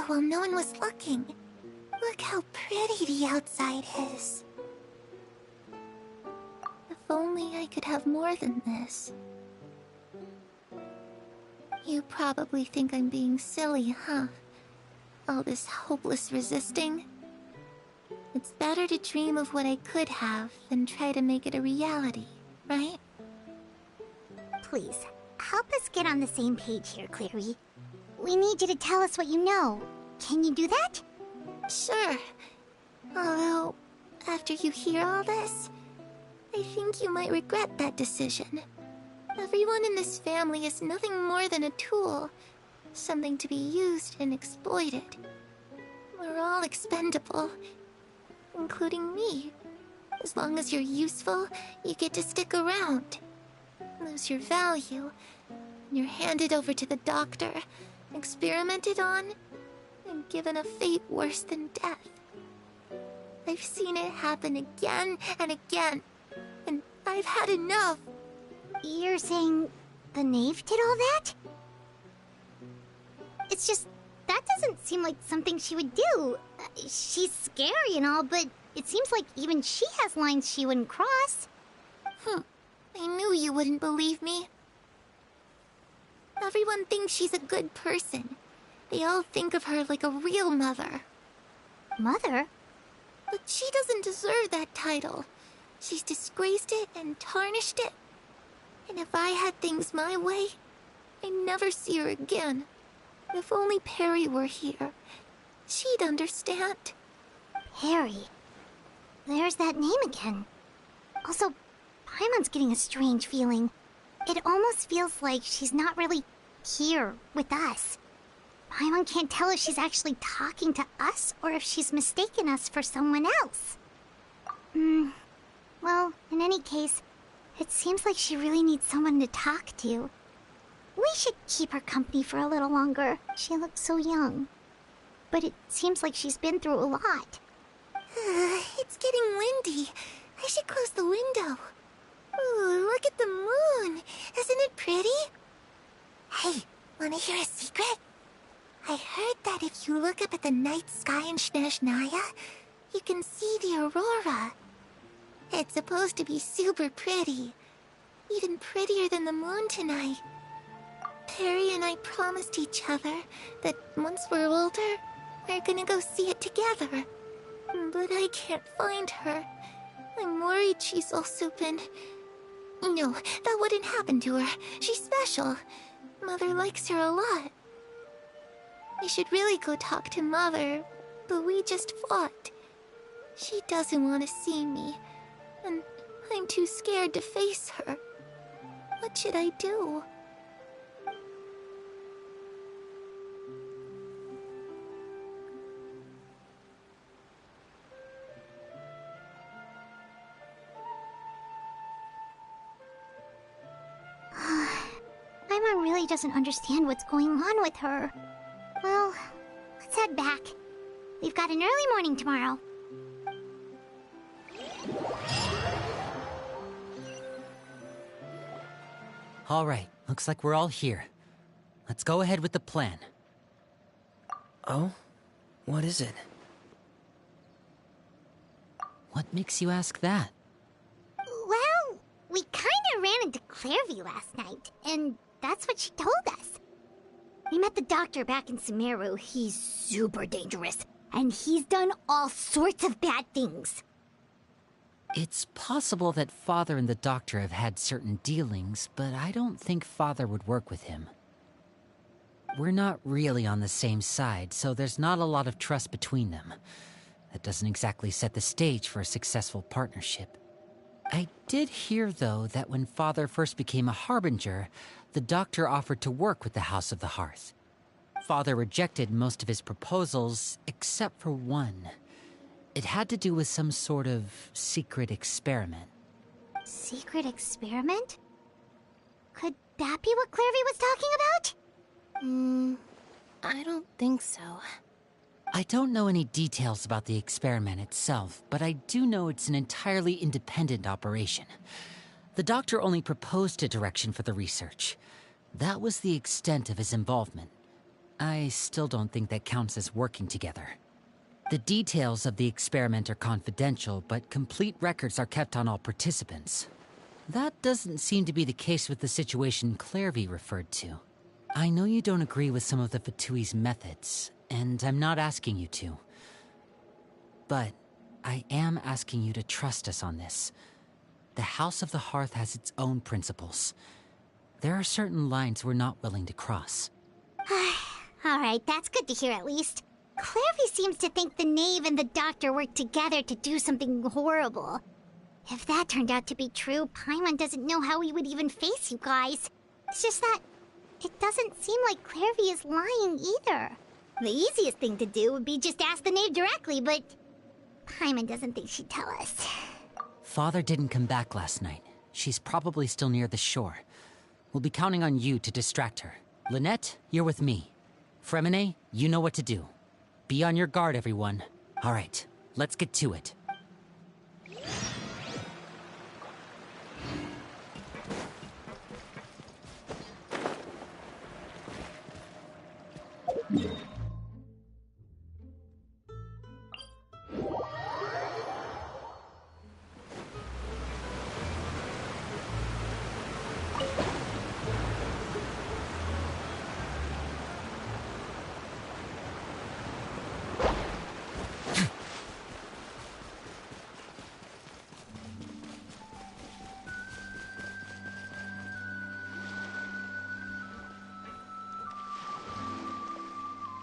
while no one was looking. Look how pretty the outside is. If only I could have more than this. You probably think I'm being silly, huh? All this hopeless resisting. It's better to dream of what I could have than try to make it a reality, right? Please, help us get on the same page here, Clary. We need you to tell us what you know. Can you do that? Sure. Although, after you hear all this, I think you might regret that decision. Everyone in this family is nothing more than a tool. Something to be used and exploited. We're all expendable. Including me. As long as you're useful, you get to stick around. Lose your value. You're handed over to the doctor, experimented on, and given a fate worse than death. I've seen it happen again and again, and I've had enough. You're saying the knave did all that? It's just, that doesn't seem like something she would do. She's scary and all, but it seems like even she has lines she wouldn't cross. I knew you wouldn't believe me. Everyone thinks she's a good person. They all think of her like a real mother. Mother? But she doesn't deserve that title. She's disgraced it and tarnished it. And if I had things my way, I'd never see her again. If only Perry were here, she'd understand. Perry. There's that name again. Also, Paimon's getting a strange feeling. It almost feels like she's not really here with us. Paimon can't tell if she's actually talking to us or if she's mistaken us for someone else. Well, in any case, it seems like she really needs someone to talk to. We should keep her company for a little longer. She looks so young. But it seems like she's been through a lot. It's getting windy. I should close the window. Ooh, look at the moon. Isn't it pretty? Hey, wanna hear a secret? I heard that if you look up at the night sky in Snezhnaya, you can see the aurora. It's supposed to be super pretty. Even prettier than the moon tonight. Perry and I promised each other that once we're older, we're gonna go see it together. But I can't find her. I'm worried she's also been... No, that wouldn't happen to her. She's special. Mother likes her a lot. I should really go talk to Mother, but we just fought. She doesn't want to see me, and I'm too scared to face her. What should I do? Paimon really doesn't understand what's going on with her. Well, let's head back. We've got an early morning tomorrow. All right, looks like we're all here. Let's go ahead with the plan. Oh? What is it? What makes you ask that? Well, we kinda ran into Clairview last night, and that's what she told us. We met the doctor back in Sumeru. He's super dangerous, and he's done all sorts of bad things. It's possible that Father and the Doctor have had certain dealings, but I don't think Father would work with him. We're not really on the same side, so there's not a lot of trust between them. That doesn't exactly set the stage for a successful partnership. I did hear, though, that when Father first became a Harbinger, the Doctor offered to work with the House of the Hearth. Father rejected most of his proposals, except for one. It had to do with some sort of secret experiment. Secret experiment? Could that be what Clairview was talking about? I don't think so. I don't know any details about the experiment itself, but I do know it's an entirely independent operation. The Doctor only proposed a direction for the research. That was the extent of his involvement. I still don't think that counts as working together. The details of the experiment are confidential, but complete records are kept on all participants. That doesn't seem to be the case with the situation Clorinde referred to. I know you don't agree with some of the Fatui's methods, and I'm not asking you to. But I am asking you to trust us on this. The House of the Hearth has its own principles. There are certain lines we're not willing to cross. Alright, that's good to hear at least. Clorinde seems to think the knave and the doctor worked together to do something horrible. If that turned out to be true, Paimon doesn't know how he would even face you guys. It's just that it doesn't seem like Clorinde is lying either. The easiest thing to do would be just ask the knave directly, but Paimon doesn't think she'd tell us. Father didn't come back last night. She's probably still near the shore. We'll be counting on you to distract her. Lynette, you're with me. Fremine, you know what to do. Be on your guard, everyone. All right, let's get to it.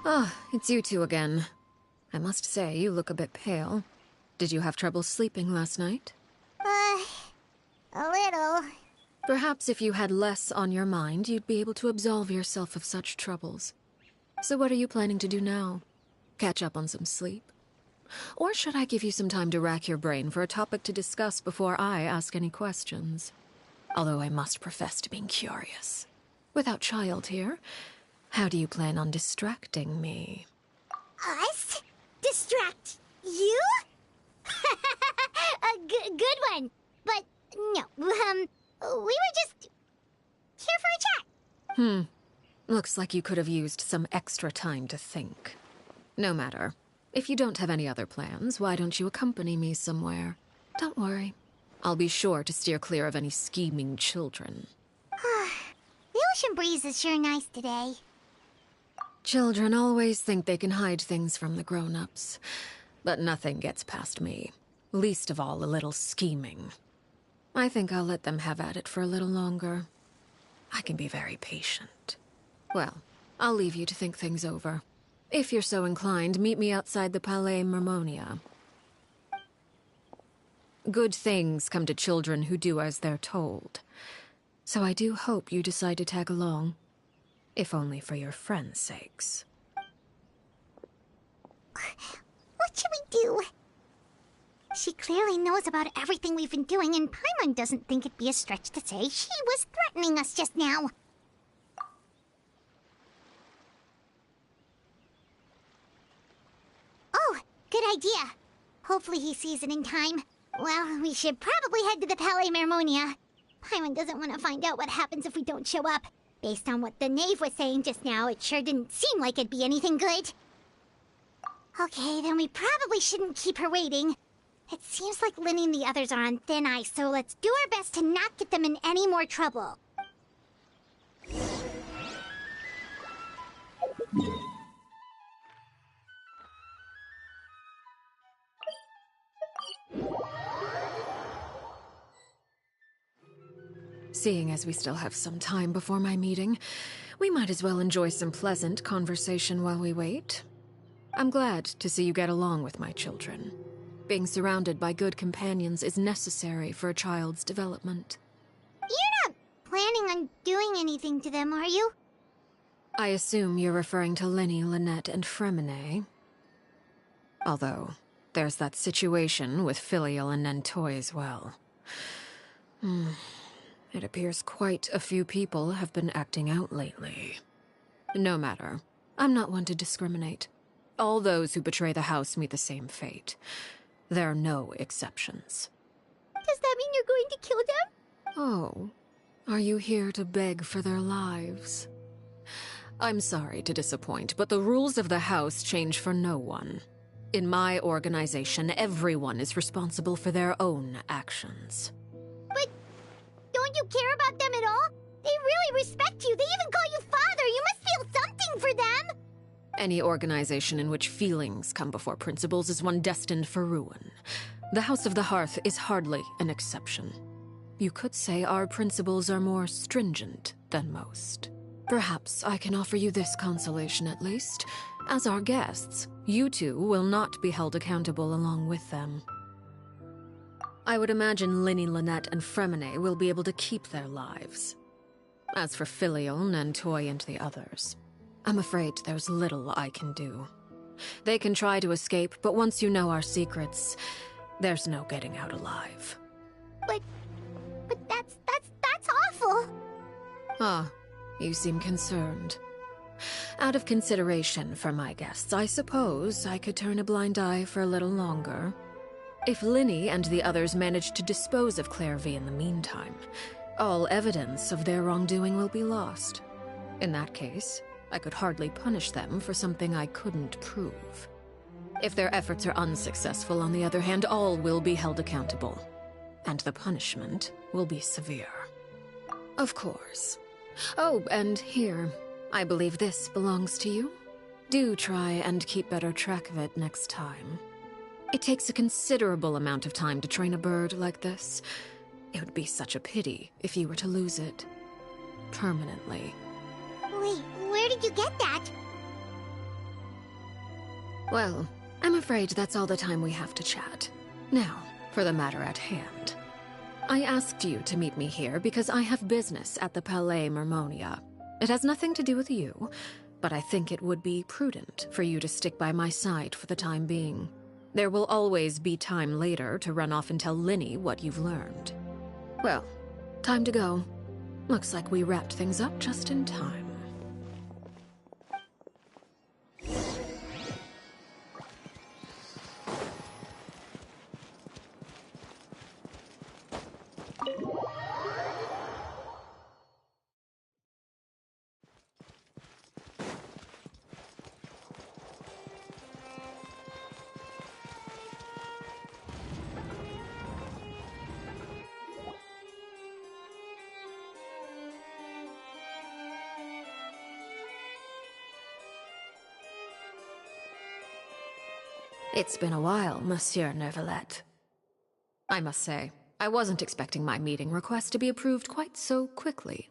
Ah, it's you two again. I must say, you look a bit pale. Did you have trouble sleeping last night? A little. Perhaps if you had less on your mind, you'd be able to absolve yourself of such troubles. So what are you planning to do now? Catch up on some sleep? Or should I give you some time to rack your brain for a topic to discuss before I ask any questions? Although I must profess to being curious. Without child here, how do you plan on distracting me? Us? Distract you? A good one. But no, we were just here for a chat. Looks like you could have used some extra time to think. No matter. If you don't have any other plans, why don't you accompany me somewhere? Don't worry. I'll be sure to steer clear of any scheming children. The ocean breeze is sure nice today. Children always think they can hide things from the grown-ups. But nothing gets past me. Least of all a little scheming. I think I'll let them have at it for a little longer. I can be very patient. Well, I'll leave you to think things over. If you're so inclined, meet me outside the Palais Mermonia. Good things come to children who do as they're told. So I do hope you decide to tag along. If only for your friends' sakes. What should we do? She clearly knows about everything we've been doing, and Paimon doesn't think it'd be a stretch to say she was threatening us just now. Oh, good idea. Hopefully he sees it in time. Well, we should probably head to the Palais Mermonia. Paimon doesn't want to find out what happens if we don't show up. Based on what the knave was saying just now, it sure didn't seem like it'd be anything good. Okay, then we probably shouldn't keep her waiting. It seems like Lynn and the others are on thin ice, so let's do our best to not get them in any more trouble. Seeing as we still have some time before my meeting, we might as well enjoy some pleasant conversation while we wait. I'm glad to see you get along with my children. Being surrounded by good companions is necessary for a child's development. You're not planning on doing anything to them, are you? I assume you're referring to Lenny, Lynette, and Fremine. Although, there's that situation with Filial and Nentoy as well. It appears quite a few people have been acting out lately. No matter. I'm not one to discriminate. All those who betray the house meet the same fate. There are no exceptions. Does that mean you're going to kill them? Oh, are you here to beg for their lives? I'm sorry to disappoint, but the rules of the house change for no one. In my organization, everyone is responsible for their own actions. But don't you care about them at all? They really respect you. They even call you father. You must feel something for them. Any organization in which feelings come before principles is one destined for ruin. The House of the Hearth is hardly an exception. You could say our principles are more stringent than most. Perhaps I can offer you this consolation at least. As our guests, you two will not be held accountable along with them. I would imagine Linny, Lynette, and Fremine will be able to keep their lives. As for Filion and Toy and the others, I'm afraid there's little I can do. They can try to escape, but once you know our secrets, there's no getting out alive. But that's awful. Ah, you seem concerned. Out of consideration for my guests, I suppose I could turn a blind eye for a little longer. If Linny and the others manage to dispose of Clairvy in the meantime, all evidence of their wrongdoing will be lost. In that case, I could hardly punish them for something I couldn't prove. If their efforts are unsuccessful, on the other hand, all will be held accountable. And the punishment will be severe. Of course. Oh, and here, I believe this belongs to you. Do try and keep better track of it next time. It takes a considerable amount of time to train a bird like this. It would be such a pity if you were to lose it. Permanently. Wait, where did you get that? Well, I'm afraid that's all the time we have to chat. Now, for the matter at hand. I asked you to meet me here because I have business at the Palais Mermonia. It has nothing to do with you, but I think it would be prudent for you to stick by my side for the time being. There will always be time later to run off and tell Linny what you've learned. Well, time to go. Looks like we wrapped things up just in time. It's been a while, Monsieur Neuvillette. I must say, I wasn't expecting my meeting request to be approved quite so quickly.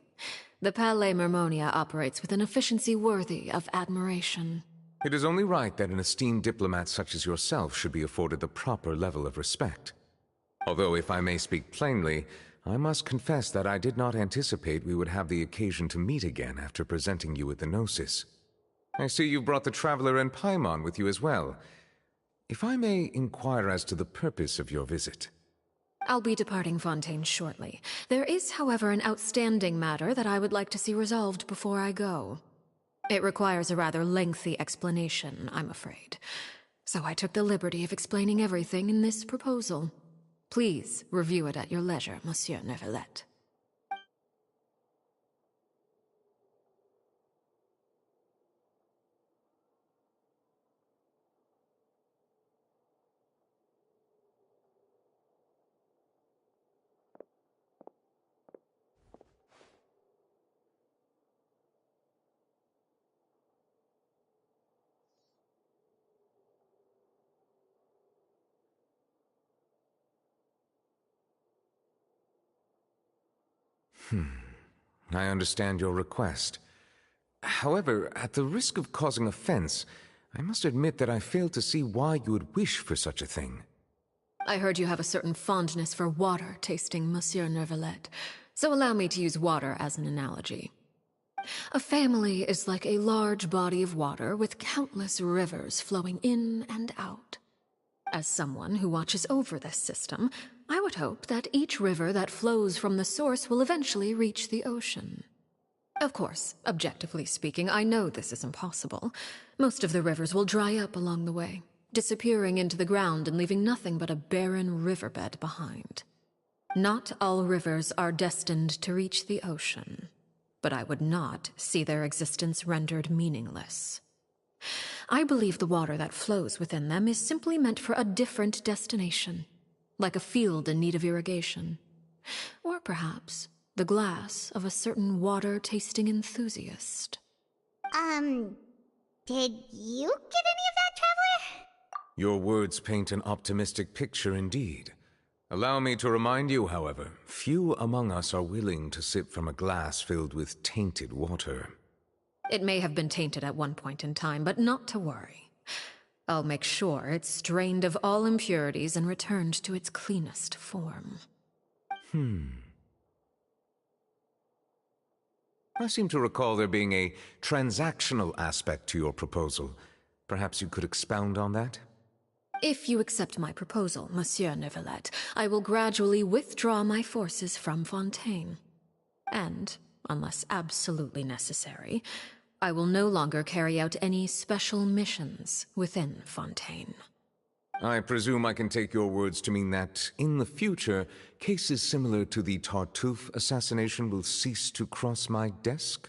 The Palais Mermonia operates with an efficiency worthy of admiration. It is only right that an esteemed diplomat such as yourself should be afforded the proper level of respect. Although, if I may speak plainly, I must confess that I did not anticipate we would have the occasion to meet again after presenting you with the Gnosis. I see you've brought the Traveler and Paimon with you as well. If I may inquire as to the purpose of your visit. I'll be departing Fontaine shortly. There is, however, an outstanding matter that I would like to see resolved before I go. It requires a rather lengthy explanation, I'm afraid. So I took the liberty of explaining everything in this proposal. Please review it at your leisure, Monsieur Neuvillette. I understand your request. However, at the risk of causing offense, I must admit that I fail to see why you would wish for such a thing. I heard you have a certain fondness for water tasting, Monsieur Neuvillette, so allow me to use water as an analogy. A family is like a large body of water with countless rivers flowing in and out. As someone who watches over this system, I would hope that each river that flows from the source will eventually reach the ocean. Of course, objectively speaking, I know this is impossible. Most of the rivers will dry up along the way, disappearing into the ground and leaving nothing but a barren riverbed behind. Not all rivers are destined to reach the ocean. but I would not see their existence rendered meaningless. I believe the water that flows within them is simply meant for a different destination, like a field in need of irrigation. Or perhaps the glass of a certain water-tasting enthusiast. Did you get any of that, Traveler? Your words paint an optimistic picture indeed. Allow me to remind you, however, few among us are willing to sip from a glass filled with tainted water. It may have been tainted at one point in time, but not to worry. I'll make sure it's strained of all impurities and returned to its cleanest form. I seem to recall there being a transactional aspect to your proposal. Perhaps you could expound on that? If you accept my proposal, Monsieur Neuvillette, I will gradually withdraw my forces from Fontaine. And, unless absolutely necessary, I will no longer carry out any special missions within Fontaine. I presume I can take your words to mean that, in the future, cases similar to the Tartuffe assassination will cease to cross my desk?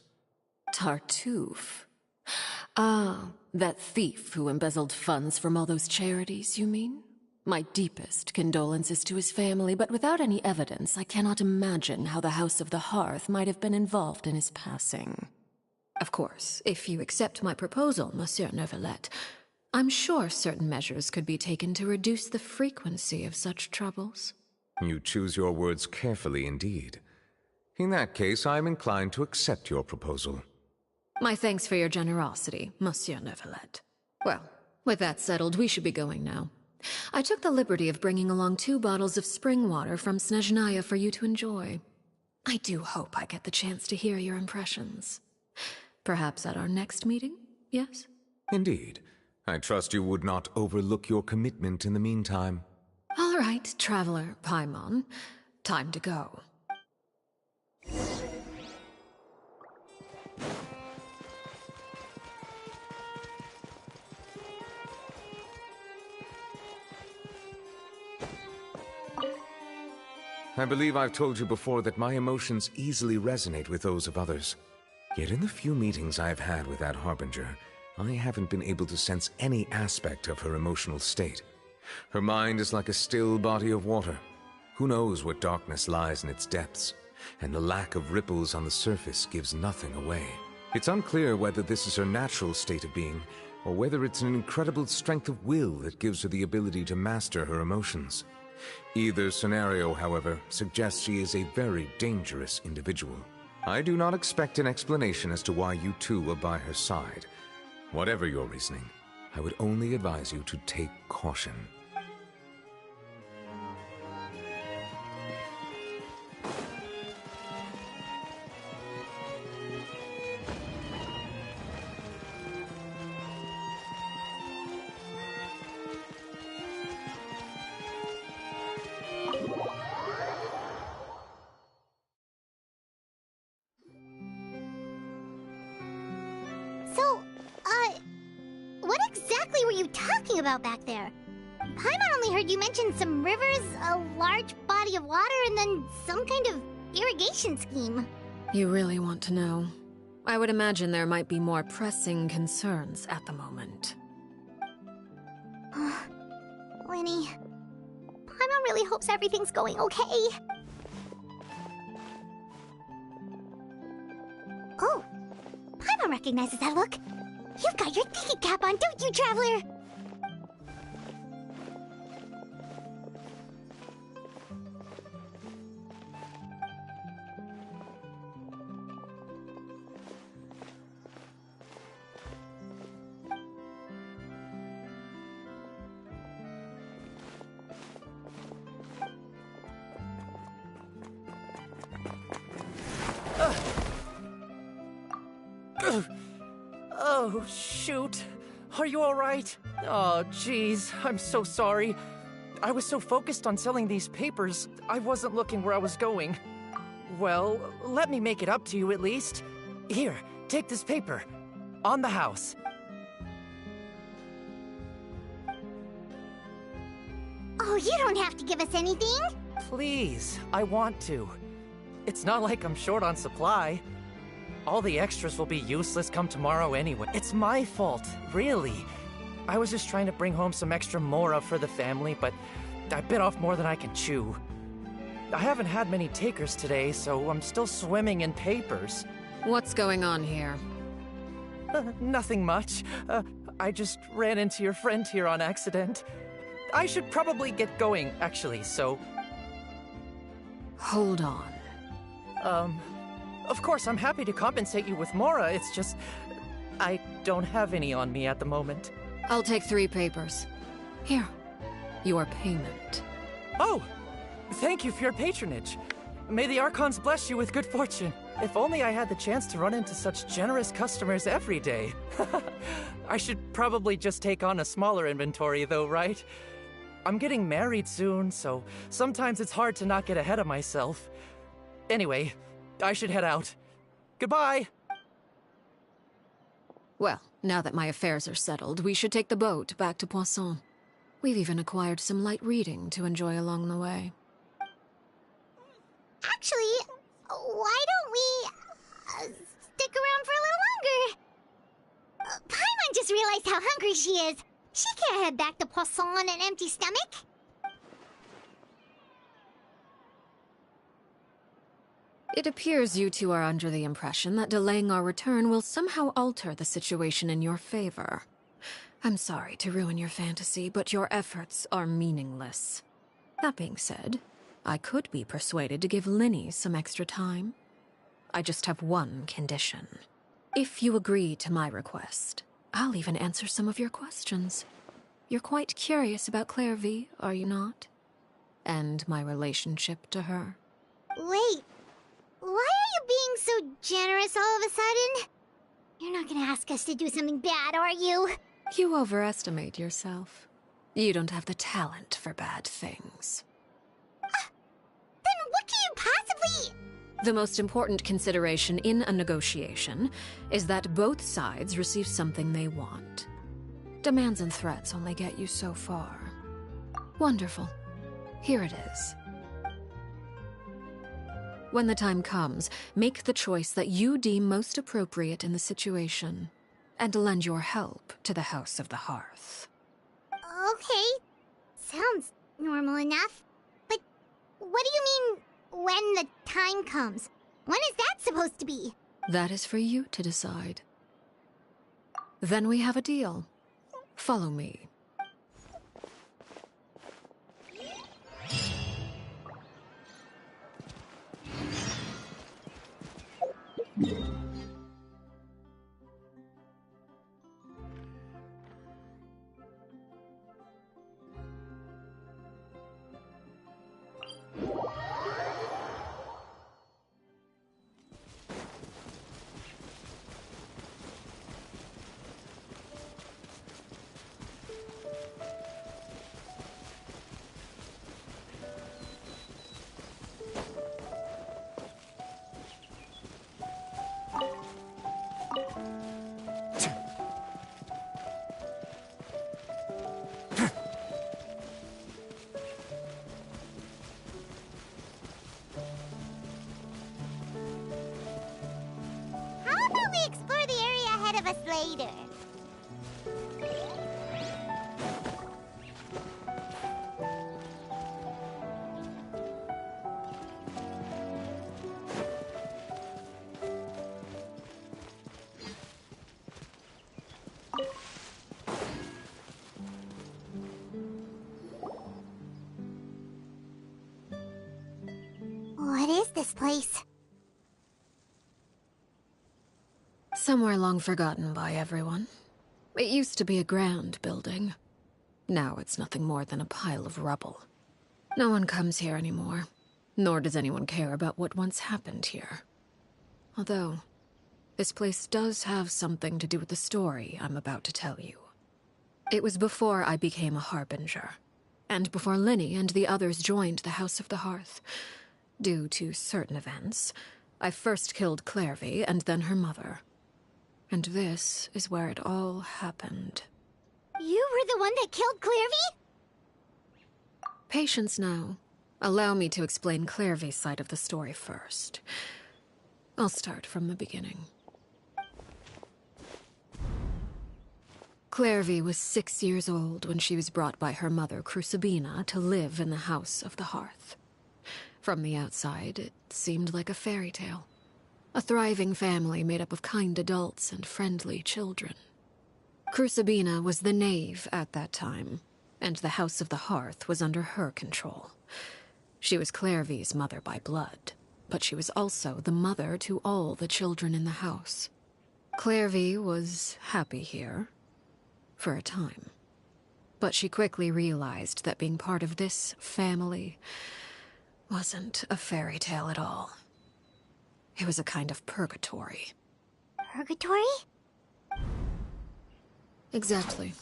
Tartuffe? Ah, that thief who embezzled funds from all those charities, you mean? My deepest condolences to his family, but without any evidence, I cannot imagine how the House of the Hearth might have been involved in his passing. Of course, if you accept my proposal, Monsieur Neuvillette, I'm sure certain measures could be taken to reduce the frequency of such troubles. You choose your words carefully indeed. In that case, I am inclined to accept your proposal. My thanks for your generosity, Monsieur Neuvillette. Well, with that settled, we should be going now. I took the liberty of bringing along 2 bottles of spring water from Snezhnaya for you to enjoy. I do hope I get the chance to hear your impressions. Perhaps at our next meeting, yes? Indeed. I trust you would not overlook your commitment in the meantime. All right, Traveler Paimon. Time to go. I believe I've told you before that my emotions easily resonate with those of others. Yet in the few meetings I've had with that Harbinger, I haven't been able to sense any aspect of her emotional state. Her mind is like a still body of water. Who knows what darkness lies in its depths, and the lack of ripples on the surface gives nothing away. It's unclear whether this is her natural state of being, or whether it's an incredible strength of will that gives her the ability to master her emotions. Either scenario, however, suggests she is a very dangerous individual. I do not expect an explanation as to why you two are by her side. Whatever your reasoning, I would only advise you to take caution. So, what exactly were you talking about back there? Paimon only heard you mention some rivers, a large body of water, and then some kind of irrigation scheme. You really want to know? I would imagine there might be more pressing concerns at the moment. Winnie, Paimon really hopes everything's going okay. Oh, Paimon recognizes that look. You've got your thinking cap on, don't you, Traveler? Oh, shoot. Are you alright? Oh, jeez. I'm so sorry. I was so focused on selling these papers, I wasn't looking where I was going. Well, let me make it up to you at least. Here, take this paper. On the house. Oh, you don't have to give us anything. Please, I want to. It's not like I'm short on supply. All the extras will be useless come tomorrow anyway. It's my fault, really. I was just trying to bring home some extra mora for the family, but I bit off more than I can chew. I haven't had many takers today, so I'm still swimming in papers. What's going on here? Nothing much. I just ran into your friend here on accident. I should probably get going, actually, so... Hold on. Of course, I'm happy to compensate you with mora, it's just... I don't have any on me at the moment. I'll take 3 papers. Here. Your payment. Oh! Thank you for your patronage. May the Archons bless you with good fortune. If only I had the chance to run into such generous customers every day. I should probably just take on a smaller inventory though, right? I'm getting married soon, so sometimes it's hard to not get ahead of myself. Anyway, I should head out. Goodbye! Well, now that my affairs are settled, we should take the boat back to Poisson. We've even acquired some light reading to enjoy along the way. Actually, why don't we stick around for a little longer? Paimon just realized how hungry she is. She can't head back to Poisson on an empty stomach. It appears you two are under the impression that delaying our return will somehow alter the situation in your favor. I'm sorry to ruin your fantasy, but your efforts are meaningless. That being said, I could be persuaded to give Linny some extra time. I just have one condition. If you agree to my request, I'll even answer some of your questions. You're quite curious about Clorinde, are you not? And my relationship to her. Wait, why are you being so generous all of a sudden? You're not gonna ask us to do something bad, are you? You overestimate yourself. You don't have the talent for bad things. Then what can you possibly... The most important consideration in a negotiation is that both sides receive something they want. Demands and threats only get you so far. Wonderful. Here it is. When the time comes, make the choice that you deem most appropriate in the situation, and lend your help to the House of the Hearth. Okay, sounds normal enough. But what do you mean, when the time comes? When is that supposed to be? That is for you to decide. Then we have a deal. Follow me. How about we explore the area ahead of us later? What is this place? Somewhere long forgotten by everyone. It used to be a grand building. Now it's nothing more than a pile of rubble. No one comes here anymore, nor does anyone care about what once happened here. Although, this place does have something to do with the story I'm about to tell you. It was before I became a Harbinger, and before Linny and the others joined the House of the Hearth. Due to certain events, I first killed Clorinde and then her mother. And this is where it all happened. You were the one that killed Clorinde? Patience now. Allow me to explain Clairvy's side of the story first. I'll start from the beginning. Clorinde was 6 years old when she was brought by her mother, Crucibina, to live in the House of the Hearth. From the outside, it seemed like a fairy tale. A thriving family made up of kind adults and friendly children. Crucibina was the knave at that time, and the House of the Hearth was under her control. She was Clairvy's mother by blood, but she was also the mother to all the children in the house. Clorinde was happy here, for a time. But she quickly realized that being part of this family wasn't a fairy tale at all. It was a kind of purgatory. Purgatory? Exactly.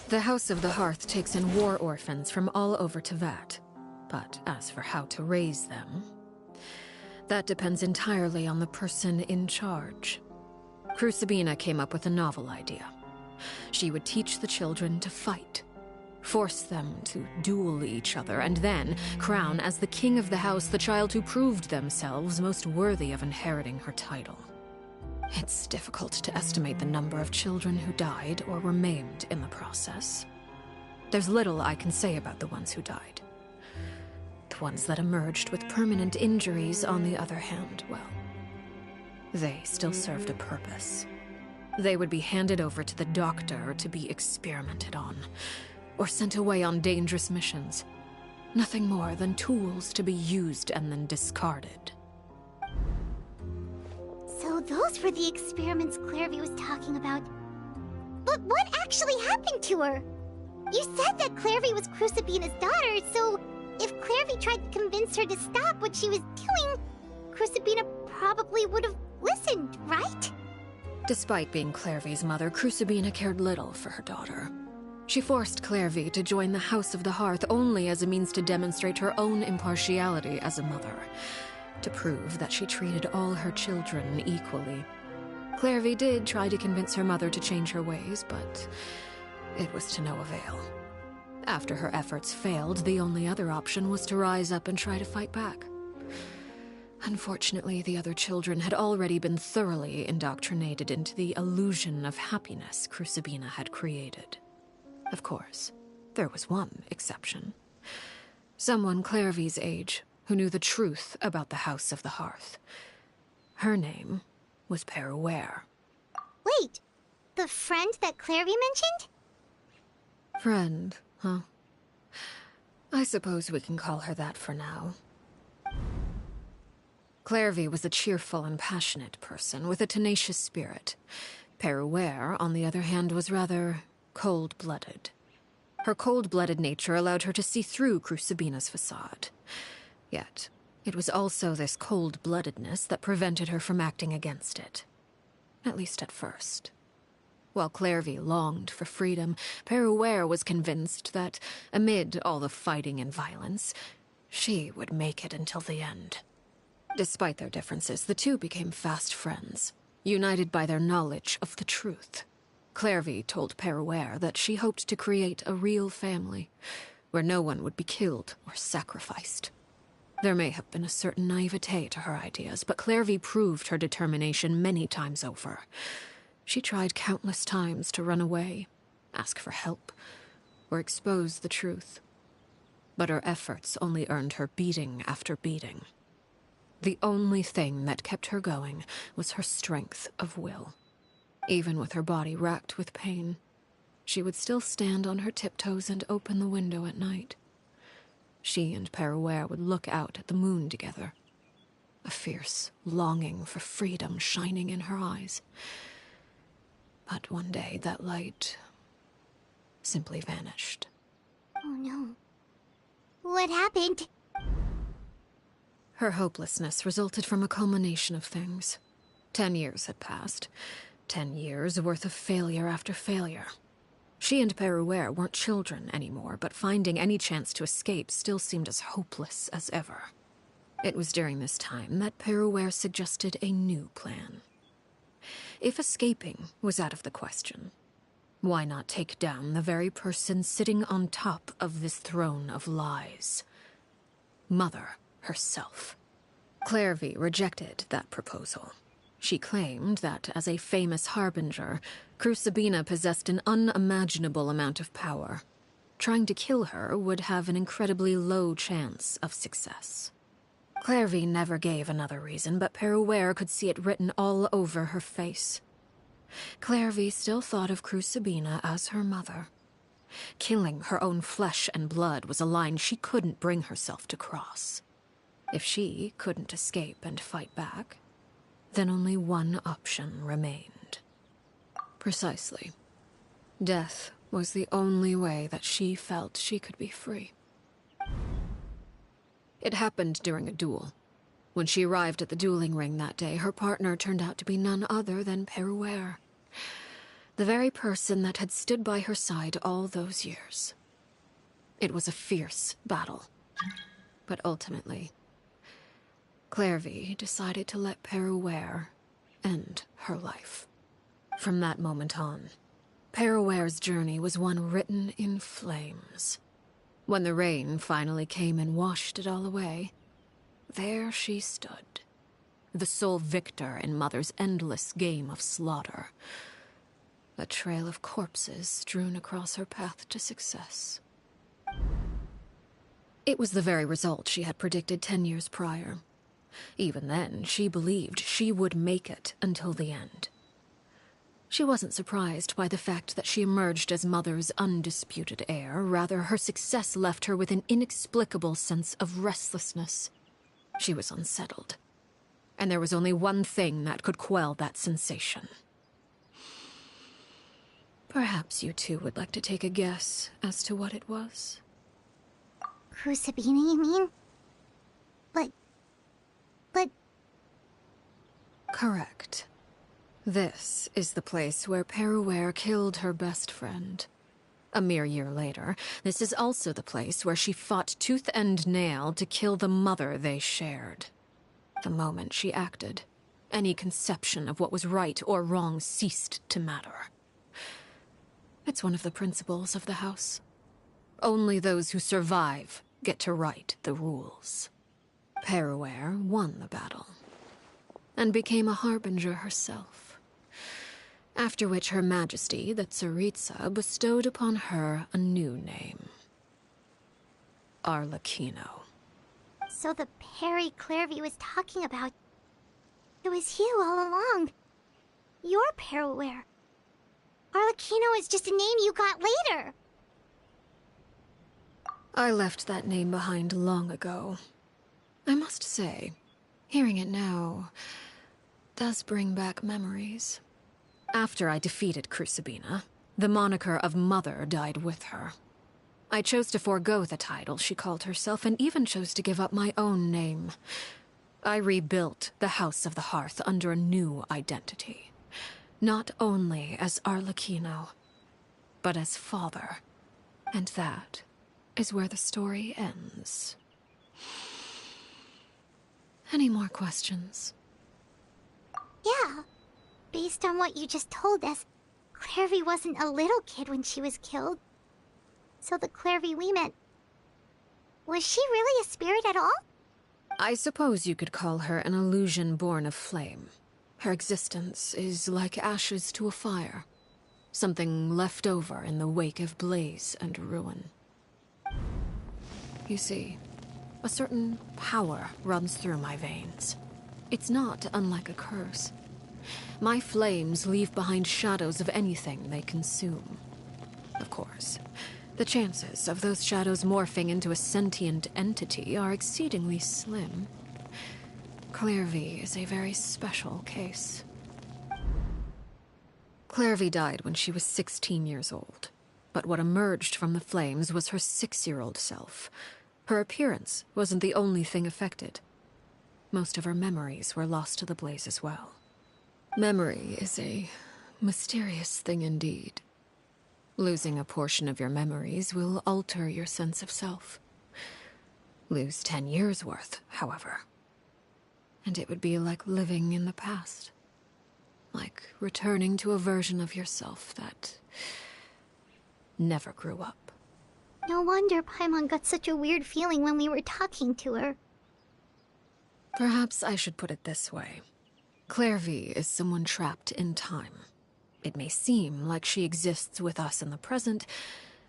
The House of the Hearth takes in war orphans from all over Teyvat. But as for how to raise them, that depends entirely on the person in charge. Crucibina came up with a novel idea. She would teach the children to fight, force them to duel each other, and then crown as the king of the house the child who proved themselves most worthy of inheriting her title. It's difficult to estimate the number of children who died or were maimed in the process. There's little I can say about the ones who died. The ones that emerged with permanent injuries, on the other hand, well, they still served a purpose. They would be handed over to the doctor to be experimented on, or sent away on dangerous missions. Nothing more than tools to be used and then discarded. So those were the experiments Clorinde was talking about. But what actually happened to her? You said that Clorinde was Crucibina's daughter, so if Clorinde tried to convince her to stop what she was doing, Crucibina probably would have listened, right? Despite being Clairvy's mother, Crucibina cared little for her daughter. She forced Clorinde to join the House of the Hearth only as a means to demonstrate her own impartiality as a mother, to prove that she treated all her children equally. Clorinde did try to convince her mother to change her ways, but it was to no avail. After her efforts failed, the only other option was to rise up and try to fight back. Unfortunately, the other children had already been thoroughly indoctrinated into the illusion of happiness Crucibina had created. Of course, there was one exception. Someone Clairvy's age who knew the truth about the House of the Hearth. Her name was Peruere. Wait, the friend that Clorinde mentioned? Friend, huh? I suppose we can call her that for now. Clorinde was a cheerful and passionate person with a tenacious spirit. Peruere, on the other hand, was rather cold-blooded. Her cold-blooded nature allowed her to see through Crucibina's facade. Yet, it was also this cold-bloodedness that prevented her from acting against it. At least at first. While Clorinde longed for freedom, Peruere was convinced that, amid all the fighting and violence, she would make it until the end. Despite their differences, the two became fast friends, united by their knowledge of the truth. Clorinde told Peruere that she hoped to create a real family, where no one would be killed or sacrificed. There may have been a certain naivete to her ideas, but Clorinde proved her determination many times over. She tried countless times to run away, ask for help, or expose the truth. But her efforts only earned her beating after beating. The only thing that kept her going was her strength of will. Even with her body racked with pain, she would still stand on her tiptoes and open the window at night. She and Peruere would look out at the moon together, a fierce longing for freedom shining in her eyes. But one day that light simply vanished. Oh no. What happened? Her hopelessness resulted from a culmination of things. 10 years had passed. 10 years worth of failure after failure. She and Peruere weren't children anymore, but finding any chance to escape still seemed as hopeless as ever. It was during this time that Peruere suggested a new plan. If escaping was out of the question, why not take down the very person sitting on top of this throne of lies? Mother herself. Clorinde rejected that proposal. She claimed that, as a famous harbinger, Crucibina possessed an unimaginable amount of power. Trying to kill her would have an incredibly low chance of success. Clorinde never gave another reason, but Perouere could see it written all over her face. Clorinde still thought of Crucibina as her mother. Killing her own flesh and blood was a line she couldn't bring herself to cross. If she couldn't escape and fight back, then only one option remained. Precisely. Death was the only way that she felt she could be free. It happened during a duel. When she arrived at the dueling ring that day, her partner turned out to be none other than Perouere, the very person that had stood by her side all those years. It was a fierce battle, but ultimately, Clorinde decided to let Perouere end her life. From that moment on, Perouere's journey was one written in flames. When the rain finally came and washed it all away, there she stood, the sole victor in Mother's endless game of slaughter. A trail of corpses strewn across her path to success. It was the very result she had predicted 10 years prior. Even then, she believed she would make it until the end. She wasn't surprised by the fact that she emerged as Mother's undisputed heir. Rather, her success left her with an inexplicable sense of restlessness. She was unsettled, and there was only one thing that could quell that sensation. Perhaps you two would like to take a guess as to what it was? Crucibina, you mean? But... Correct. This is the place where Perouere killed her best friend. A mere year later, this is also the place where she fought tooth and nail to kill the mother they shared. The moment she acted, any conception of what was right or wrong ceased to matter. It's one of the principles of the house. Only those who survive get to write the rules. Perouere won the battle, and became a harbinger herself. After which Her Majesty, the Tsaritsa, bestowed upon her a new name. Arlecchino. So the Perry Clorinde was talking about... It was you all along. You're Perouere. Arlecchino is just a name you got later. I left that name behind long ago. I must say, hearing it now does bring back memories. After I defeated Crucibina, the moniker of Mother died with her. I chose to forego the title she called herself, and even chose to give up my own name. I rebuilt the House of the Hearth under a new identity. Not only as Arlecchino, but as father. And that is where the story ends. Any more questions? Yeah. Based on what you just told us, Clorinde wasn't a little kid when she was killed. So the Clorinde we met... Was she really a spirit at all? I suppose you could call her an illusion born of flame. Her existence is like ashes to a fire. Something left over in the wake of blaze and ruin. You see, a certain power runs through my veins. It's not unlike a curse. My flames leave behind shadows of anything they consume. Of course, the chances of those shadows morphing into a sentient entity are exceedingly slim. Clorinde is a very special case. Clorinde died when she was 16 years old, but what emerged from the flames was her 6-year-old self. Her appearance wasn't the only thing affected. Most of her memories were lost to the blaze as well. Memory is a mysterious thing indeed. Losing a portion of your memories will alter your sense of self. Lose 10 years' worth, however, and it would be like living in the past. Like returning to a version of yourself that never grew up. No wonder Paimon got such a weird feeling when we were talking to her. Perhaps I should put it this way. Clairvy is someone trapped in time. It may seem like she exists with us in the present,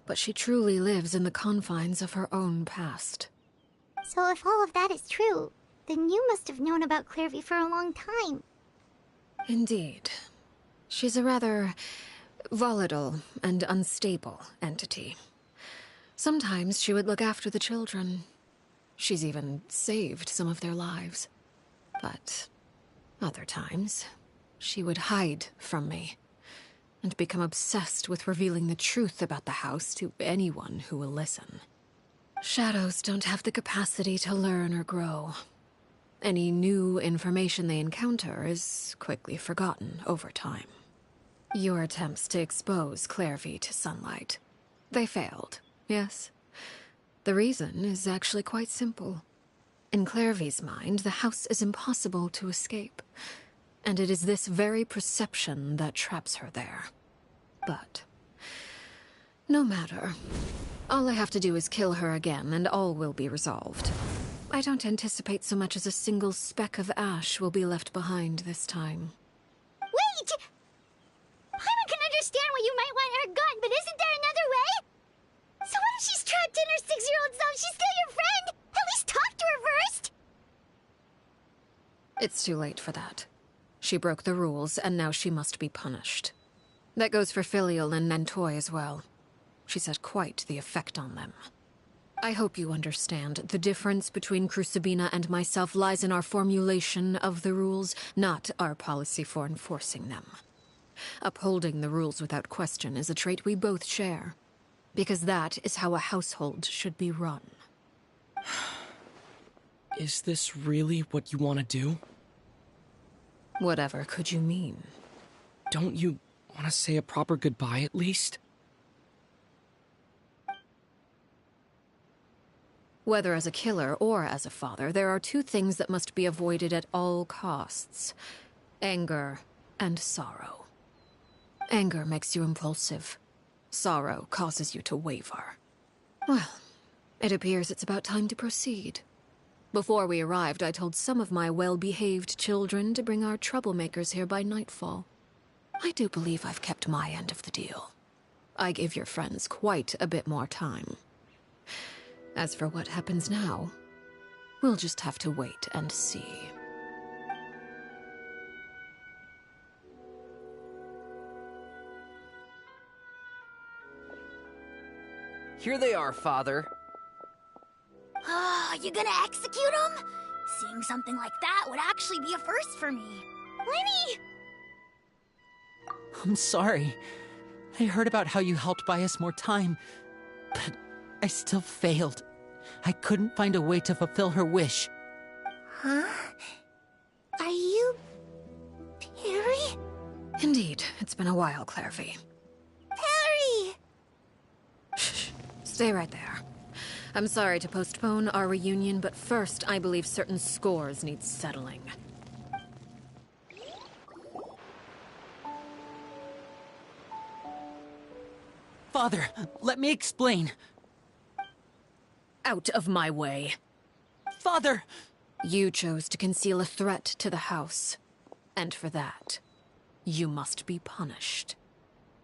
but she truly lives in the confines of her own past. So if all of that is true, then you must have known about Clairvy for a long time. Indeed. She's a rather volatile and unstable entity. Sometimes she would look after the children. She's even saved some of their lives. But other times, she would hide from me and become obsessed with revealing the truth about the house to anyone who will listen. Shadows don't have the capacity to learn or grow. Any new information they encounter is quickly forgotten over time. Your attempts to expose Clairvy to sunlight, they failed, yes? The reason is actually quite simple. In Clairvy's mind, the house is impossible to escape, and it is this very perception that traps her there. But no matter. All I have to do is kill her again, and all will be resolved. I don't anticipate so much as a single speck of ash will be left behind this time. Wait! Paimon can understand why you might want her gone, but isn't there another way? So what if she's trapped in her 6-year-old self? She's still your friend! At least talk to her first! It's too late for that. She broke the rules, and now she must be punished. That goes for Filial and Nantoy as well. She's had quite the effect on them. I hope you understand. The difference between Crucibina and myself lies in our formulation of the rules, not our policy for enforcing them. Upholding the rules without question is a trait we both share, because that is how a household should be run. Is this really what you want to do? Whatever could you mean? Don't you want to say a proper goodbye at least? Whether as a killer or as a father, there are two things that must be avoided at all costs: anger and sorrow. Anger makes you impulsive. Sorrow causes you to waver. Well, it appears it's about time to proceed. Before we arrived, I told some of my well-behaved children to bring our troublemakers here by nightfall. I do believe I've kept my end of the deal. I gave your friends quite a bit more time. As for what happens now, we'll just have to wait and see. Here they are, Father. Oh, you gonna execute him? Seeing something like that would actually be a first for me. Winnie! I'm sorry. I heard about how you helped buy us more time, but I still failed. I couldn't find a way to fulfill her wish. Huh? Are you... Perry? Indeed, it's been a while, Clairvy. Perry! Shh, stay right there. I'm sorry to postpone our reunion, but first I believe certain scores need settling. Father, let me explain. Out of my way. Father! You chose to conceal a threat to the house, and for that, you must be punished.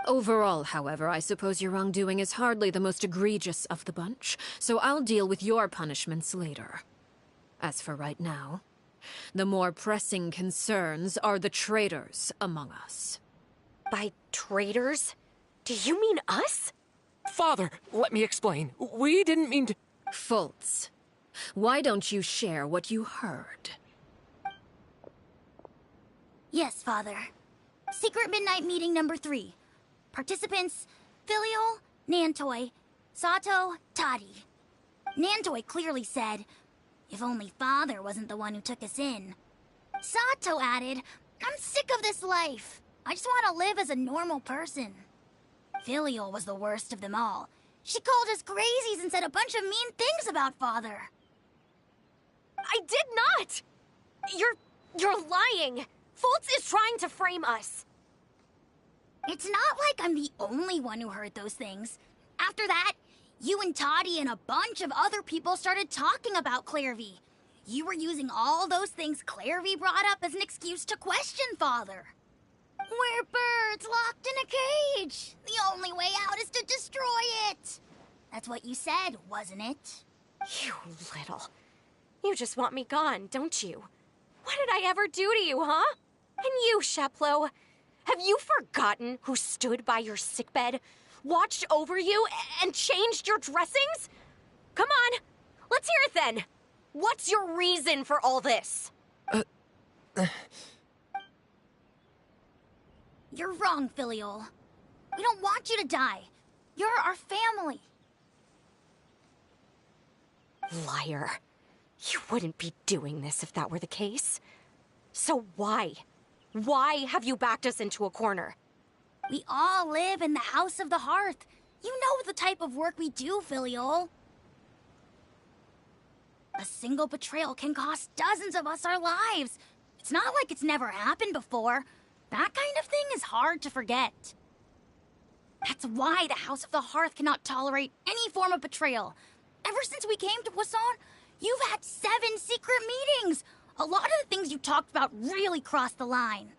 Overall, however, I suppose your wrongdoing is hardly the most egregious of the bunch, so I'll deal with your punishments later. As for right now, the more pressing concerns are the traitors among us. By traitors? Do you mean us? Father, let me explain. We didn't mean to... Fultz, why don't you share what you heard? Yes, Father. Secret Midnight Meeting number 3. Participants, Filial, Nantoy, Sato, Toddy. Nantoy clearly said, if only Father wasn't the one who took us in. Sato added, I'm sick of this life. I just want to live as a normal person. Filial was the worst of them all. She called us crazies and said a bunch of mean things about Father. I did not! You're lying! Fultz is trying to frame us. It's not like I'm the only one who heard those things. After that, you and Toddy and a bunch of other people started talking about Clairvy. You were using all those things Clorinde brought up as an excuse to question Father. We're birds locked in a cage. The only way out is to destroy it. That's what you said, wasn't it? You little. You just want me gone, don't you? What did I ever do to you, huh? And you, Sheplo, have you forgotten who stood by your sickbed, watched over you, and changed your dressings? Come on, let's hear it then. What's your reason for all this? You're wrong, Filiol. We don't want you to die. You're our family. Liar. You wouldn't be doing this if that were the case. So why? Why have you backed us into a corner? We all live in the House of the Hearth. You know the type of work we do, Filiol. A single betrayal can cost dozens of us our lives. It's not like it's never happened before. That kind of thing is hard to forget. That's why the House of the Hearth cannot tolerate any form of betrayal. Ever since we came to Poisson, you've had 7 secret meetings. A lot of the things you talked about really crossed the line.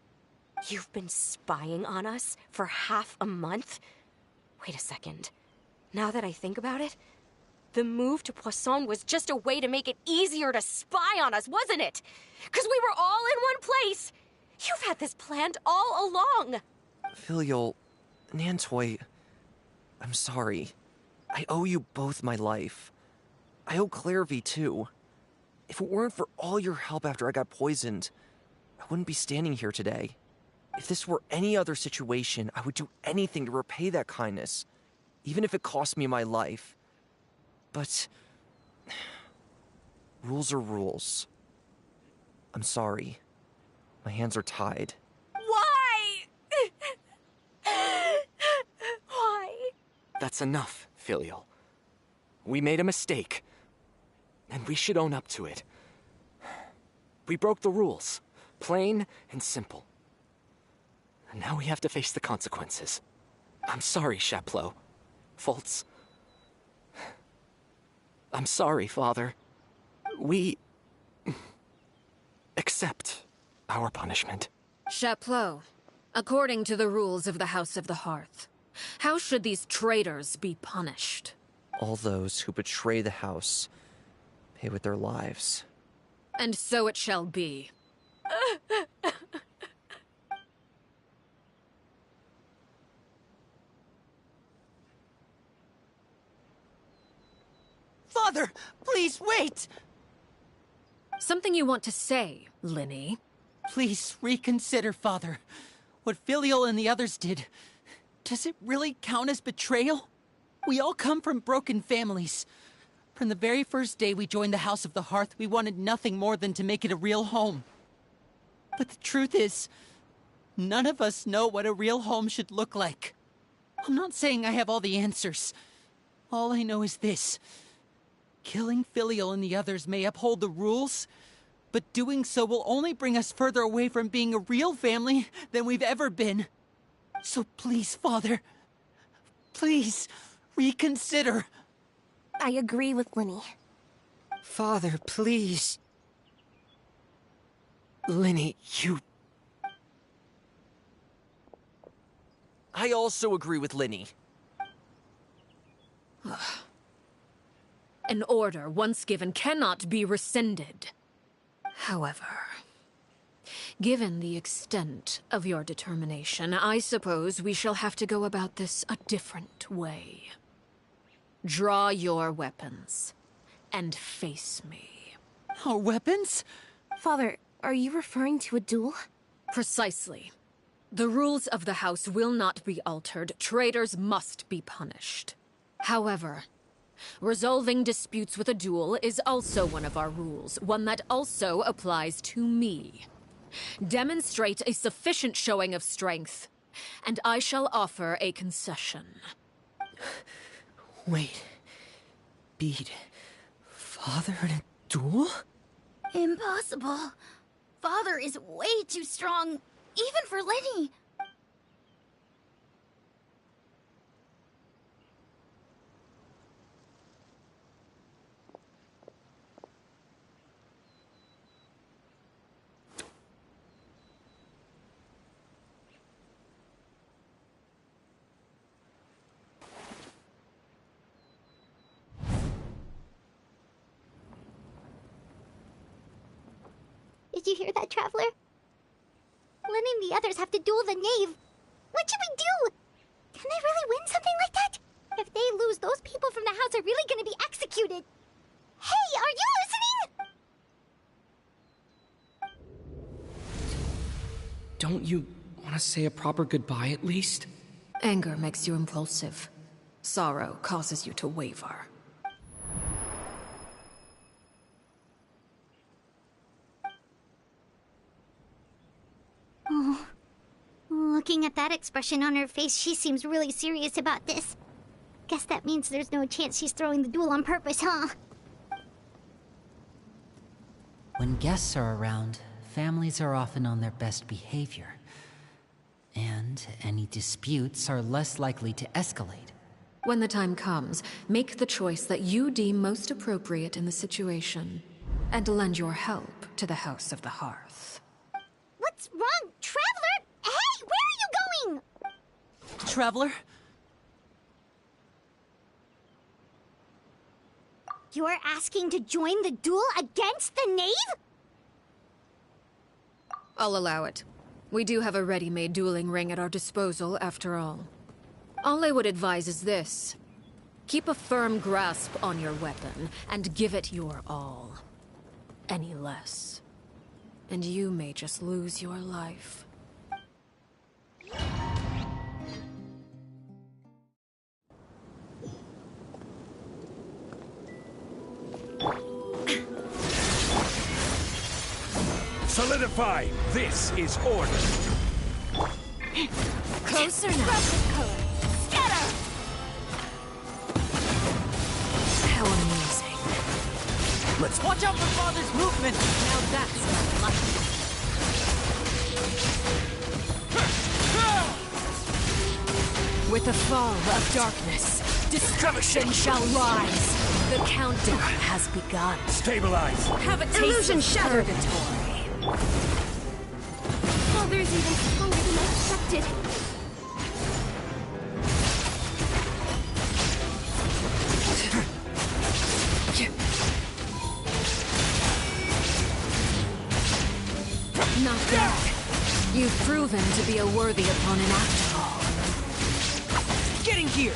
You've been spying on us for half a month? Wait a second. Now that I think about it, the move to Poisson was just a way to make it easier to spy on us, wasn't it? Because we were all in one place. You've had this planned all along. Filiol, Nantoy, I'm sorry. I owe you both my life. I owe Clorinde too. If it weren't for all your help after I got poisoned, I wouldn't be standing here today. If this were any other situation, I would do anything to repay that kindness, even if it cost me my life. But rules are rules. I'm sorry. My hands are tied. Why? Why? That's enough, Filiol. We made a mistake, and we should own up to it. We broke the rules, plain and simple. And now we have to face the consequences. I'm sorry, Chapleau. Fultz. I'm sorry, Father. We accept our punishment. Chapleau, according to the rules of the House of the Hearth, how should these traitors be punished? All those who betray the house pay with their lives. And so it shall be. Father, please wait! Something you want to say, Linny? Please reconsider, Father. What Filiol and the others did, does it really count as betrayal? We all come from broken families. From the very first day we joined the House of the Hearth, we wanted nothing more than to make it a real home. But the truth is, none of us know what a real home should look like. I'm not saying I have all the answers. All I know is this. Killing Filiol and the others may uphold the rules, but doing so will only bring us further away from being a real family than we've ever been. So please, Father, please reconsider. I agree with Linny. Father, please. Linny, you... I also agree with Linny. An order once given cannot be rescinded. However, given the extent of your determination, I suppose we shall have to go about this a different way. Draw your weapons and face me. Our weapons? Father, are you referring to a duel? Precisely. The rules of the house will not be altered. Traitors must be punished. However, resolving disputes with a duel is also one of our rules, one that also applies to me. Demonstrate a sufficient showing of strength, and I shall offer a concession. Wait. Beat Father in a duel? Impossible. Father is way too strong, even for Linny. Did you hear that, Traveler? Len and the others have to duel the knave. What should we do? Can they really win something like that? If they lose, those people from the house are really gonna be executed. Hey, are you listening? Don't you want to say a proper goodbye at least? Anger makes you impulsive. Sorrow causes you to waver. Oh. Looking at that expression on her face, she seems really serious about this. Guess that means there's no chance she's throwing the duel on purpose, huh? When guests are around, families are often on their best behavior. And any disputes are less likely to escalate. When the time comes, make the choice that you deem most appropriate in the situation, and lend your help to the House of the Hearth. What's wrong, Traveler? Hey, where are you going? Traveler? You're asking to join the duel against the knave? I'll allow it. We do have a ready-made dueling ring at our disposal, after all. All I would advise is this. Keep a firm grasp on your weapon, and give it your all. Any less, and you may just lose your life. Solidify! This is order! Closer now! Scatter! How amusing. Let's watch out for Father's movement! Now that's not lucky. With the fall of darkness, destruction shall rise. The countdown has begun. Stabilize! Have a taste of purgatory. Father's even stronger than I expected. Not bad. You've proven to be a worthy opponent after all. Getting here!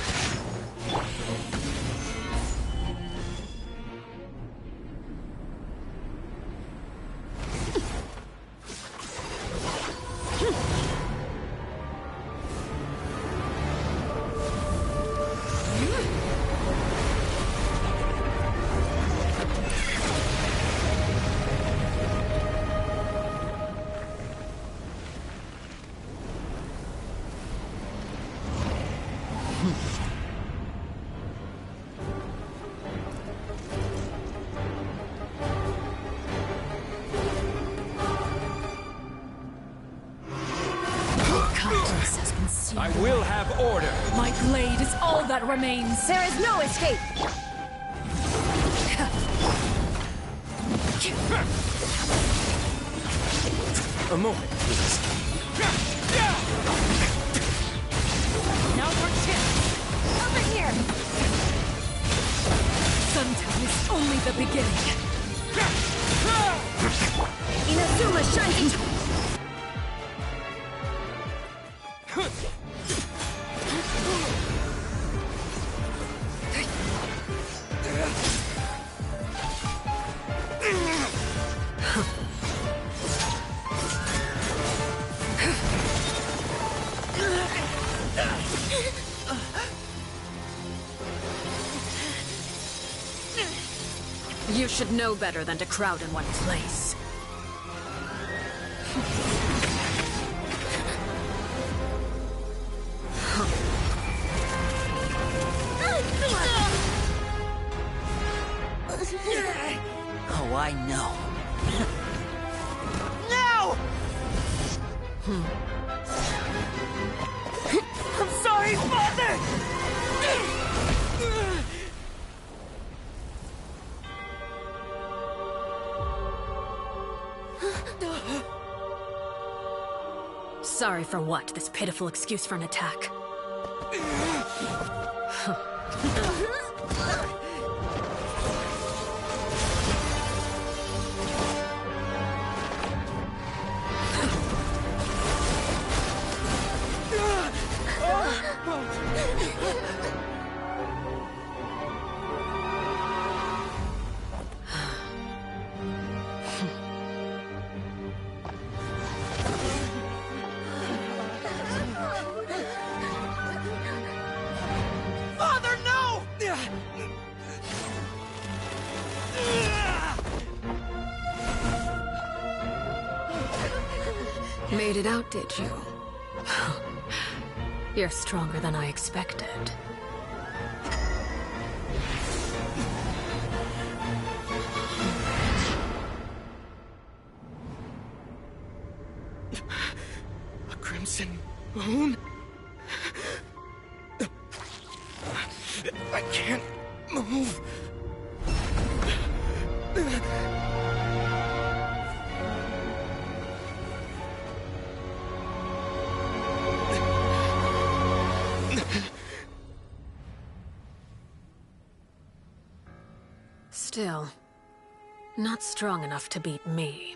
I will have order! My blade is all that remains. There is no escape. A moment, please. Now we're tipped! Over here! Sometimes only the beginning. Inazuma Shining! You should know better than to crowd in one place. Oh, I know. No! I'm sorry, Father! Sorry for what? This pitiful excuse for an attack. made it out, did you? You're stronger than I expected. A crimson moon? I can't move. Still, not strong enough to beat me.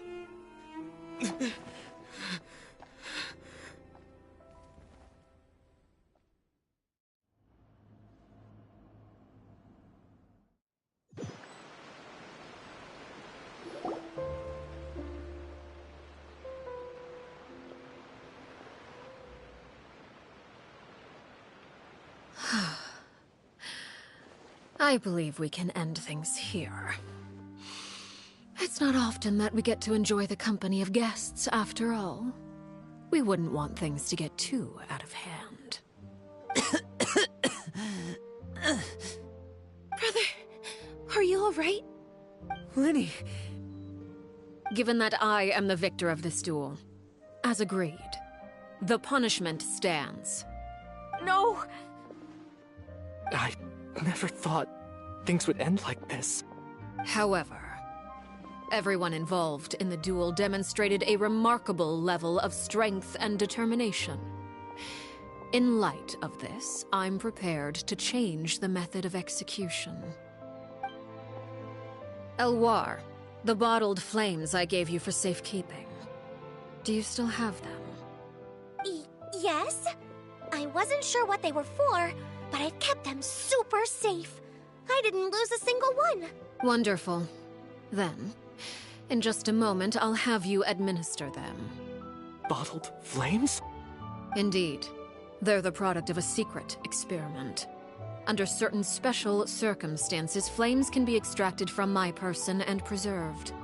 I believe we can end things here. It's not often that we get to enjoy the company of guests, after all. We wouldn't want things to get too out of hand. Brother, are you alright? Lyney! Given that I am the victor of this duel, as agreed, the punishment stands. No! I never thought things would end like this. However, everyone involved in the duel demonstrated a remarkable level of strength and determination. In light of this, I'm prepared to change the method of execution. Elwar, the bottled flames I gave you for safekeeping. Do you still have them? Yes? I wasn't sure what they were for, but I've kept them super safe. I didn't lose a single one. Wonderful. Then, in just a moment, I'll have you administer them. Bottled flames? Indeed. They're the product of a secret experiment. Under certain special circumstances, flames can be extracted from my person and preserved.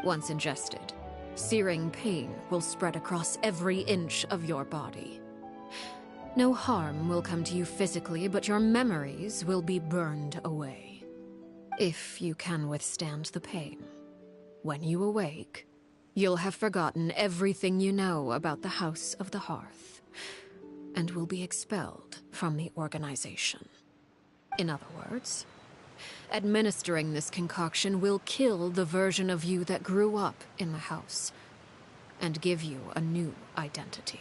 Once ingested, searing pain will spread across every inch of your body. No harm will come to you physically, but your memories will be burned away. If you can withstand the pain. When you awake, you'll have forgotten everything you know about the House of the Hearth, and will be expelled from the organization. In other words, administering this concoction will kill the version of you that grew up in the house, and give you a new identity.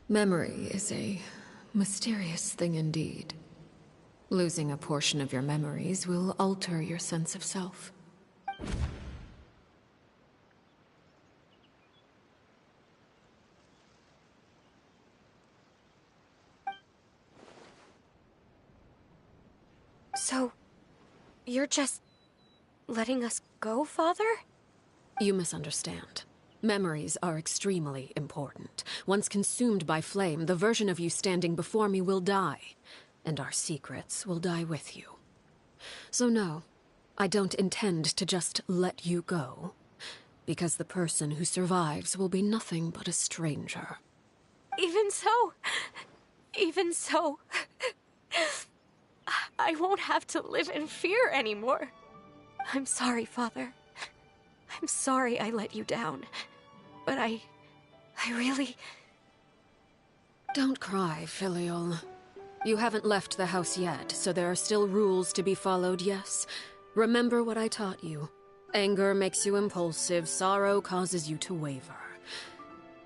Memory is a mysterious thing indeed. Losing a portion of your memories will alter your sense of self. So, you're just letting us go, Father? You misunderstand. Memories are extremely important. Once consumed by flame, the version of you standing before me will die, and our secrets will die with you. So no, I don't intend to just let you go, because the person who survives will be nothing but a stranger. Even so, I won't have to live in fear anymore. I'm sorry, Father. I'm sorry I let you down. But I really... Don't cry, Filial. You haven't left the house yet, so there are still rules to be followed, yes? Remember what I taught you. Anger makes you impulsive, sorrow causes you to waver.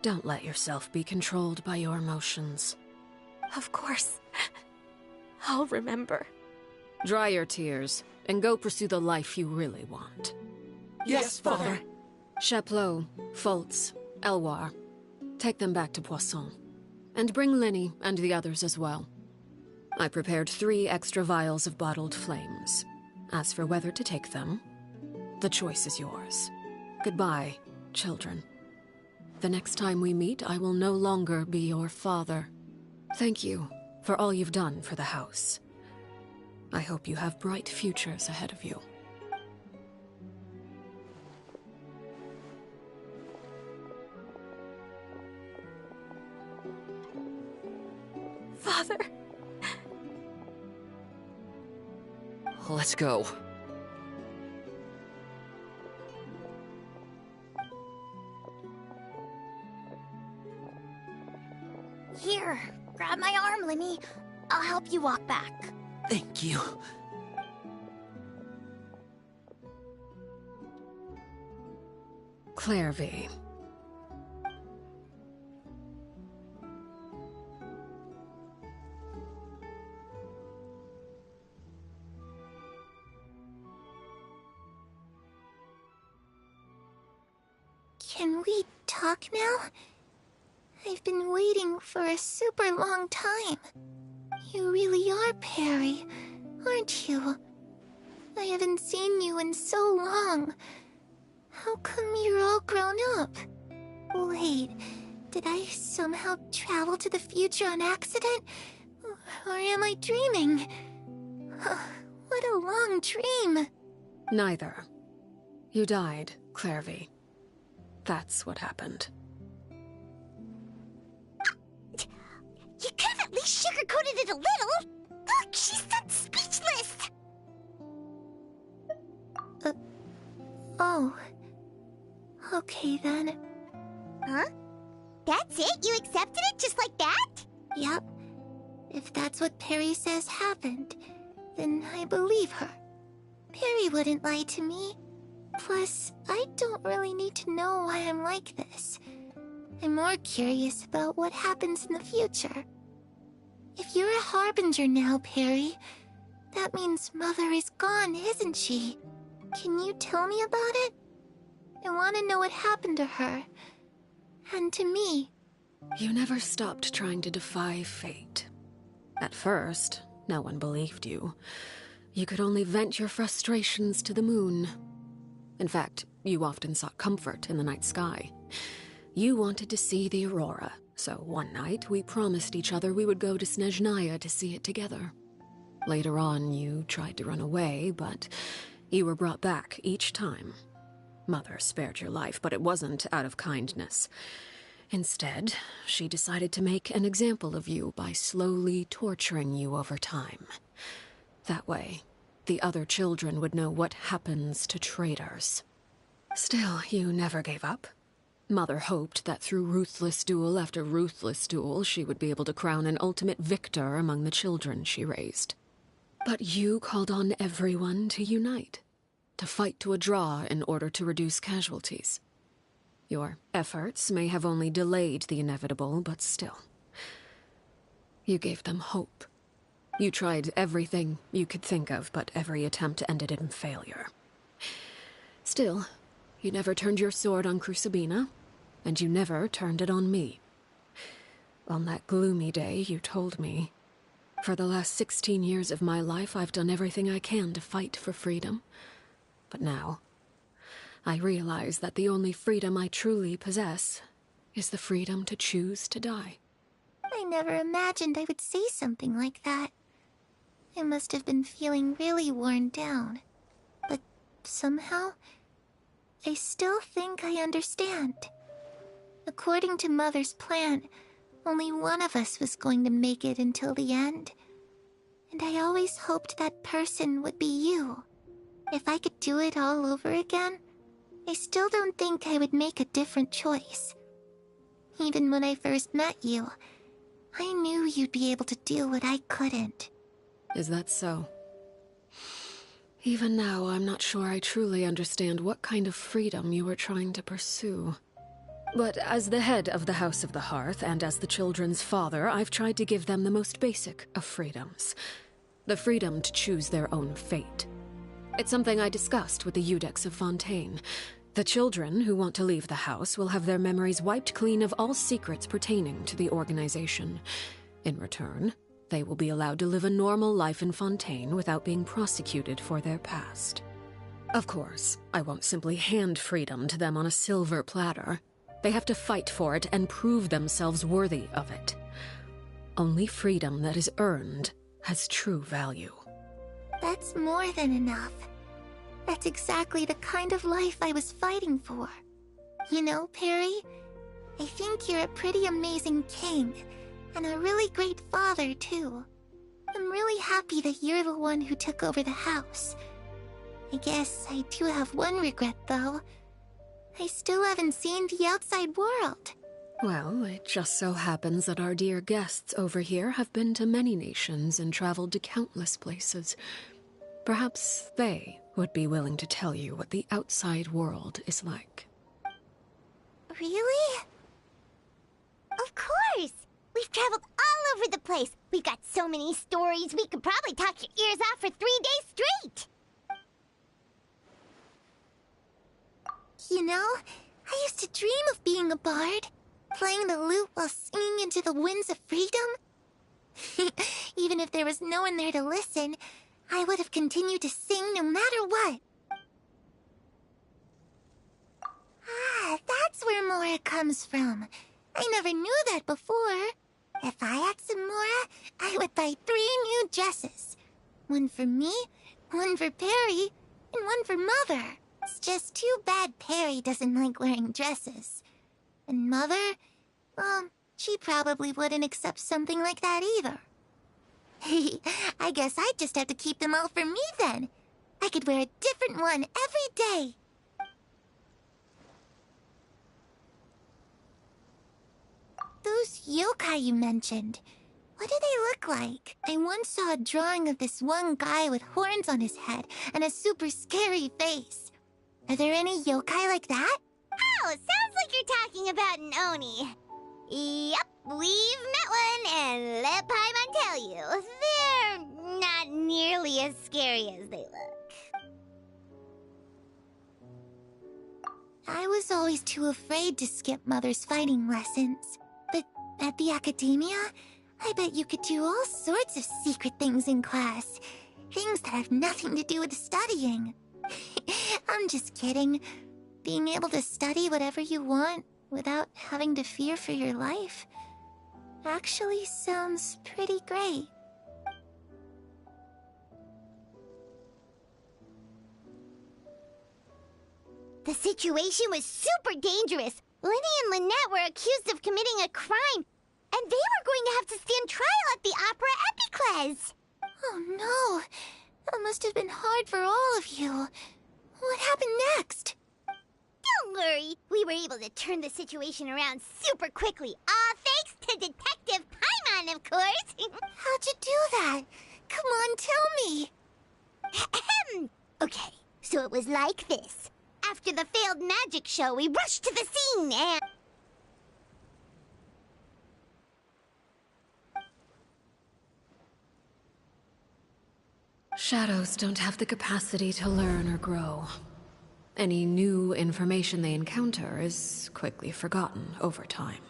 Don't let yourself be controlled by your emotions. Of course. I'll remember. Dry your tears, and go pursue the life you really want. Yes, Father. Chaplot, Foltz, Elwar. Take them back to Poisson. And bring Lyney and the others as well. I prepared 3 extra vials of bottled flames. As for whether to take them, the choice is yours. Goodbye, children. The next time we meet, I will no longer be your father. Thank you for all you've done for the house. I hope you have bright futures ahead of you. Father. Let's go. Here, grab my arm, Lemmy. I'll help you walk back. Thank you. Clorinde. Can we talk now? I've been waiting for a super long time. You really are Perry, aren't you? I haven't seen you in so long. How come you're all grown up? Wait, did I somehow travel to the future on accident? Or am I dreaming? What a long dream. Neither. You died, Clorinde. That's what happened. You could have at least sugarcoated it a little. Look, she's so speechless. Oh. Okay then. Huh? That's it? You accepted it just like that? Yep. If that's what Perry says happened, then I believe her. Perry wouldn't lie to me. Plus, I don't really need to know why I'm like this. I'm more curious about what happens in the future. If you're a harbinger now, Perry, that means Mother is gone, isn't she? Can you tell me about it? I want to know what happened to her. And to me. You never stopped trying to defy fate. At first, no one believed you. You could only vent your frustrations to the moon. In fact, you often sought comfort in the night sky. You wanted to see the aurora, so one night we promised each other we would go to Snezhnaya to see it together. Later on, you tried to run away, but you were brought back each time. Mother spared your life, but it wasn't out of kindness. Instead, she decided to make an example of you by slowly torturing you over time. That way, the other children would know what happens to traitors. Still, you never gave up. Mother hoped that through ruthless duel after ruthless duel, she would be able to crown an ultimate victor among the children she raised. But you called on everyone to unite, to fight to a draw in order to reduce casualties. Your efforts may have only delayed the inevitable, but still. You gave them hope. You tried everything you could think of, but every attempt ended in failure. Still, you never turned your sword on Crucibina, and you never turned it on me. On that gloomy day, you told me, "For the last 16 years of my life, I've done everything I can to fight for freedom. But now, I realize that the only freedom I truly possess is the freedom to choose to die." I never imagined I would say something like that. I must have been feeling really worn down. But somehow, I still think I understand. According to Mother's plan, only one of us was going to make it until the end. And I always hoped that person would be you. If I could do it all over again, I still don't think I would make a different choice. Even when I first met you, I knew you'd be able to do what I couldn't. Is that so? Even now, I'm not sure I truly understand what kind of freedom you were trying to pursue. But as the head of the House of the Hearth, and as the children's father, I've tried to give them the most basic of freedoms. The freedom to choose their own fate. It's something I discussed with the Iudex of Fontaine. The children who want to leave the house will have their memories wiped clean of all secrets pertaining to the organization. In return, they will be allowed to live a normal life in Fontaine without being prosecuted for their past. Of course, I won't simply hand freedom to them on a silver platter. They have to fight for it and prove themselves worthy of it. Only freedom that is earned has true value. That's more than enough. That's exactly the kind of life I was fighting for. You know, Perry, I think you're a pretty amazing king, and a really great father, too. I'm really happy that you're the one who took over the house. I guess I do have one regret, though. I still haven't seen the outside world. Well, it just so happens that our dear guests over here have been to many nations and traveled to countless places. Perhaps they would be willing to tell you what the outside world is like. Really? Of course! We've traveled all over the place. We've got so many stories, we could probably talk your ears off for 3 days straight. You know, I used to dream of being a bard, playing the lute while singing into the winds of freedom. Even if there was no one there to listen, I would have continued to sing no matter what. Ah, that's where Mora comes from. I never knew that before. If I had some Mora, I would buy 3 new dresses. One for me, one for Perry, and one for Mother. It's just too bad Perry doesn't like wearing dresses. And Mother, well, she probably wouldn't accept something like that either. I guess I'd just have to keep them all for me then. I could wear a different one every day. Those yokai you mentioned, what do they look like? I once saw a drawing of this one guy with horns on his head and a super scary face. Are there any yokai like that? Oh, sounds like you're talking about an Oni. Yep, we've met one, and let Paimon tell you, they're not nearly as scary as they look. I was always too afraid to skip Mother's fighting lessons. But at the academia, I bet you could do all sorts of secret things in class. Things that have nothing to do with studying. I'm just kidding. Being able to study whatever you want without having to fear for your life actually sounds pretty great. The situation was super dangerous. Lenny and Lynette were accused of committing a crime, and they were going to have to stand trial at the Opera Epicles. Oh no! That must have been hard for all of you. What happened next? Don't worry, we were able to turn the situation around super quickly. All thanks to Detective Paimon, of course. How'd you do that? Come on, tell me. Okay, so it was like this. After the failed magic show, we rushed to the scene and... Shadows don't have the capacity to learn or grow. Any new information they encounter is quickly forgotten over time.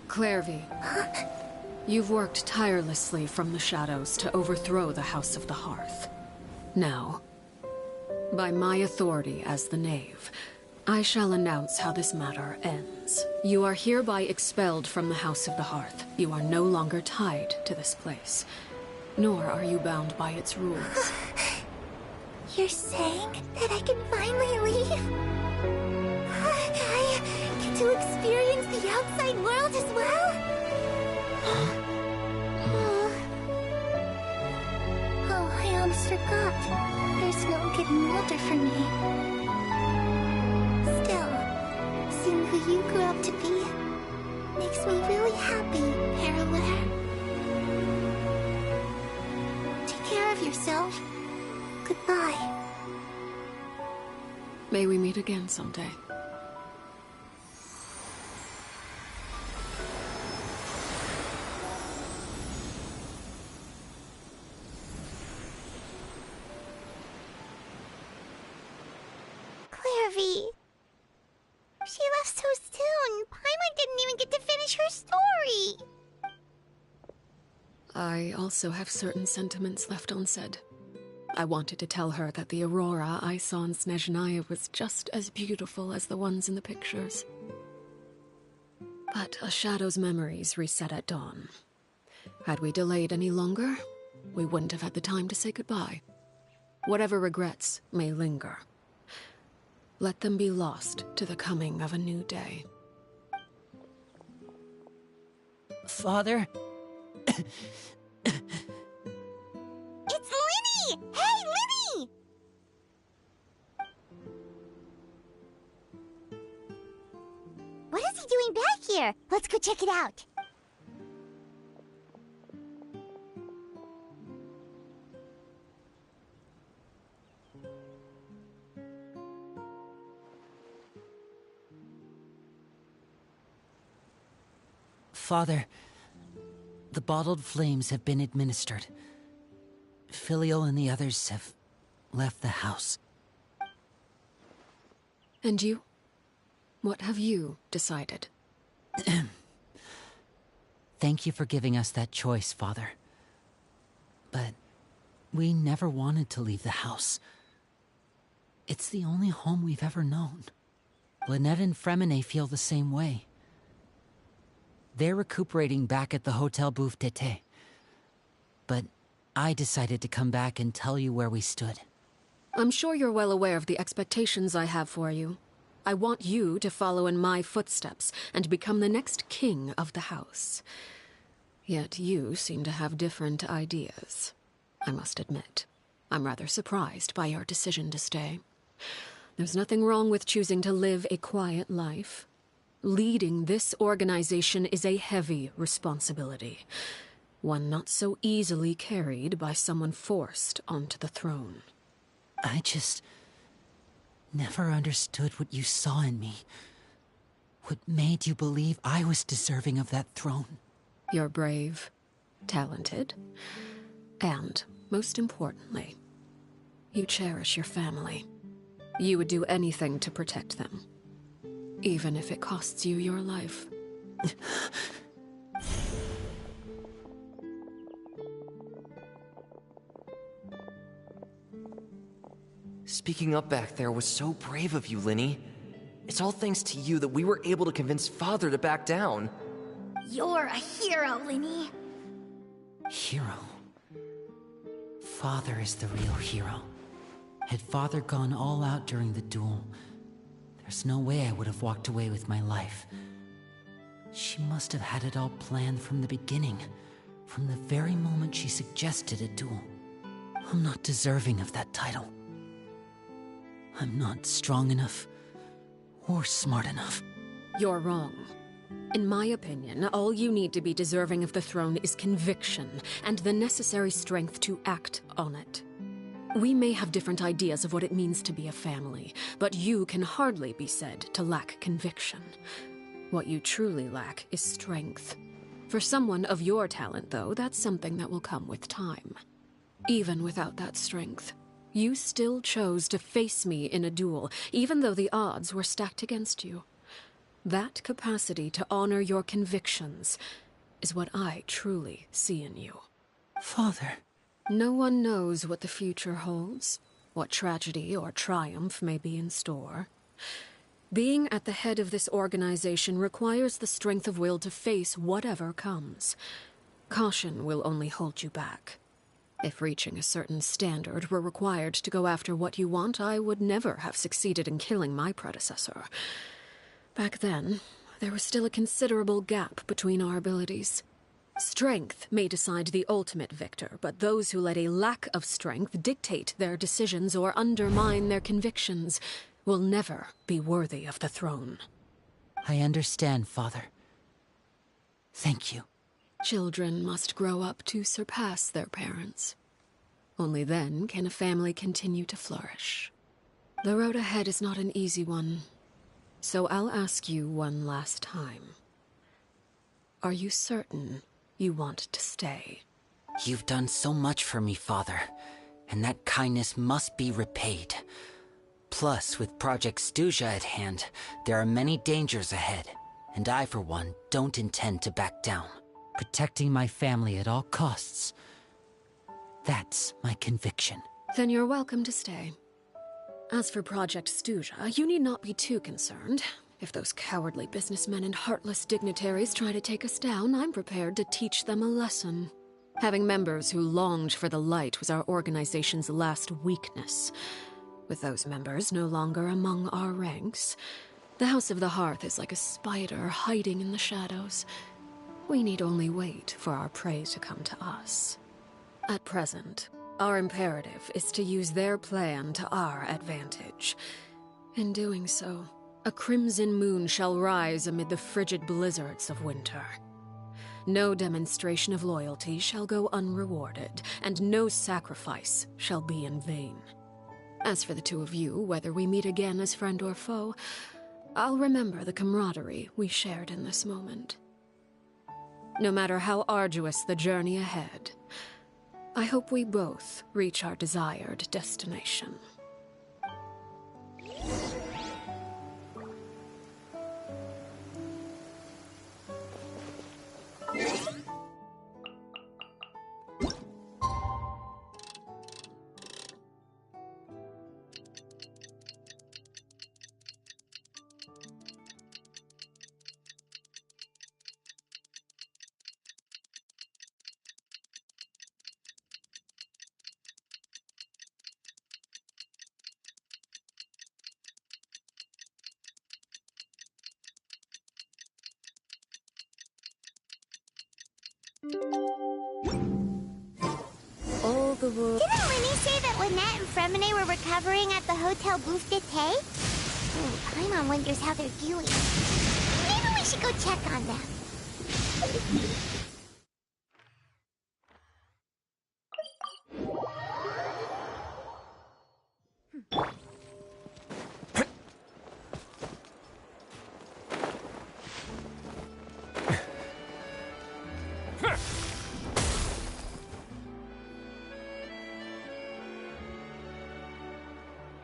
Clorinde, you've worked tirelessly from the shadows to overthrow the House of the Hearth. Now, by my authority as the Knave, I shall announce how this matter ends. You are hereby expelled from the House of the Hearth. You are no longer tied to this place, nor are you bound by its rules. You're saying that I can finally leave? I get to experience the outside world as well? Oh, I almost forgot. There's no getting older for me. Still, seeing who you grew up to be makes me really happy, Parallel. Take care of yourself. Goodbye. May we meet again someday. Clorinde. She left so soon. Paimon didn't even get to finish her story. I also have certain sentiments left unsaid. I wanted to tell her that the aurora I saw in Snezhnaya was just as beautiful as the ones in the pictures. But a shadow's memories reset at dawn. Had we delayed any longer, we wouldn't have had the time to say goodbye. Whatever regrets may linger, let them be lost to the coming of a new day. Father? It's Linny! Hey, Linny! What is he doing back here? Let's go check it out. Father, the bottled flames have been administered. Filial and the others have left the house. And you? What have you decided? Thank you for giving us that choice, Father. But we never wanted to leave the house. It's the only home we've ever known. Lynette and Fremine feel the same way. They're recuperating back at the Hotel Bouffe d'été. But I decided to come back and tell you where we stood. I'm sure you're well aware of the expectations I have for you. I want you to follow in my footsteps and become the next king of the house. Yet you seem to have different ideas. I must admit, I'm rather surprised by your decision to stay. There's nothing wrong with choosing to live a quiet life. Leading this organization is a heavy responsibility, one not so easily carried by someone forced onto the throne. I just never understood what you saw in me. What made you believe I was deserving of that throne? You're brave, talented, and, most importantly, you cherish your family. You would do anything to protect them. Even if it costs you your life. Speaking up back there was so brave of you, Linny. It's all thanks to you that we were able to convince Father to back down. You're a hero, Linny. Hero? Father is the real hero. Had Father gone all out during the duel, there's no way I would have walked away with my life. She must have had it all planned from the beginning, from the very moment she suggested a duel. I'm not deserving of that title. I'm not strong enough or smart enough. You're wrong. In my opinion, all you need to be deserving of the throne is conviction and the necessary strength to act on it. We may have different ideas of what it means to be a family, but you can hardly be said to lack conviction. What you truly lack is strength. For someone of your talent, though, that's something that will come with time. Even without that strength, you still chose to face me in a duel, even though the odds were stacked against you. That capacity to honor your convictions is what I truly see in you. Father. No one knows what the future holds, what tragedy or triumph may be in store. Being at the head of this organization requires the strength of will to face whatever comes. Caution will only hold you back. If reaching a certain standard were required to go after what you want, I would never have succeeded in killing my predecessor. Back then, there was still a considerable gap between our abilities. Strength may decide the ultimate victor, but those who let a lack of strength dictate their decisions or undermine their convictions will never be worthy of the throne. I understand, Father. Thank you. Children must grow up to surpass their parents. Only then can a family continue to flourish. The road ahead is not an easy one, so I'll ask you one last time. Are you certain you want to stay? You've done so much for me, Father, and that kindness must be repaid. Plus, with Project Stuja at hand, there are many dangers ahead, and I, for one, don't intend to back down. Protecting my family at all costs yes, my conviction. Then you're welcome to stay. As for Project Stuja, you need not be too concerned. If those cowardly businessmen and heartless dignitaries try to take us down, I'm prepared to teach them a lesson. Having members who longed for the light was our organization's last weakness. With those members no longer among our ranks, the House of the Hearth is like a spider hiding in the shadows. We need only wait for our prey to come to us. At present, our imperative is to use their plan to our advantage. In doing so, a crimson moon shall rise amid the frigid blizzards of winter. No demonstration of loyalty shall go unrewarded, and no sacrifice shall be in vain. As for the two of you, whether we meet again as friend or foe, I'll remember the camaraderie we shared in this moment. No matter how arduous the journey ahead, I hope we both reach our desired destination. All the world. Didn't Winnie say that Lynette and Fremine were recovering at the Hotel Bouffe d'été? Paimon wonders how they're doing. Maybe we should go check on them.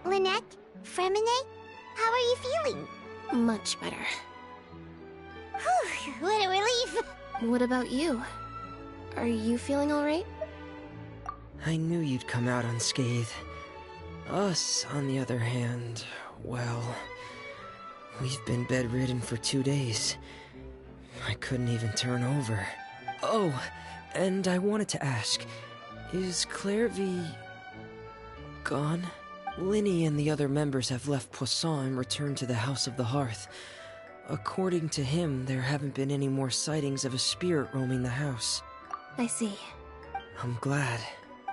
Lynette? Fremine? How are you feeling? Much better. Whew, what a relief! What about you? Are you feeling alright? I knew you'd come out unscathed. Us, on the other hand, well, we've been bedridden for 2 days. I couldn't even turn over. Oh, and I wanted to ask, is Clorinde gone? Linny and the other members have left Poisson and returned to the House of the Hearth. According to him, there haven't been any more sightings of a spirit roaming the house. I see. I'm glad.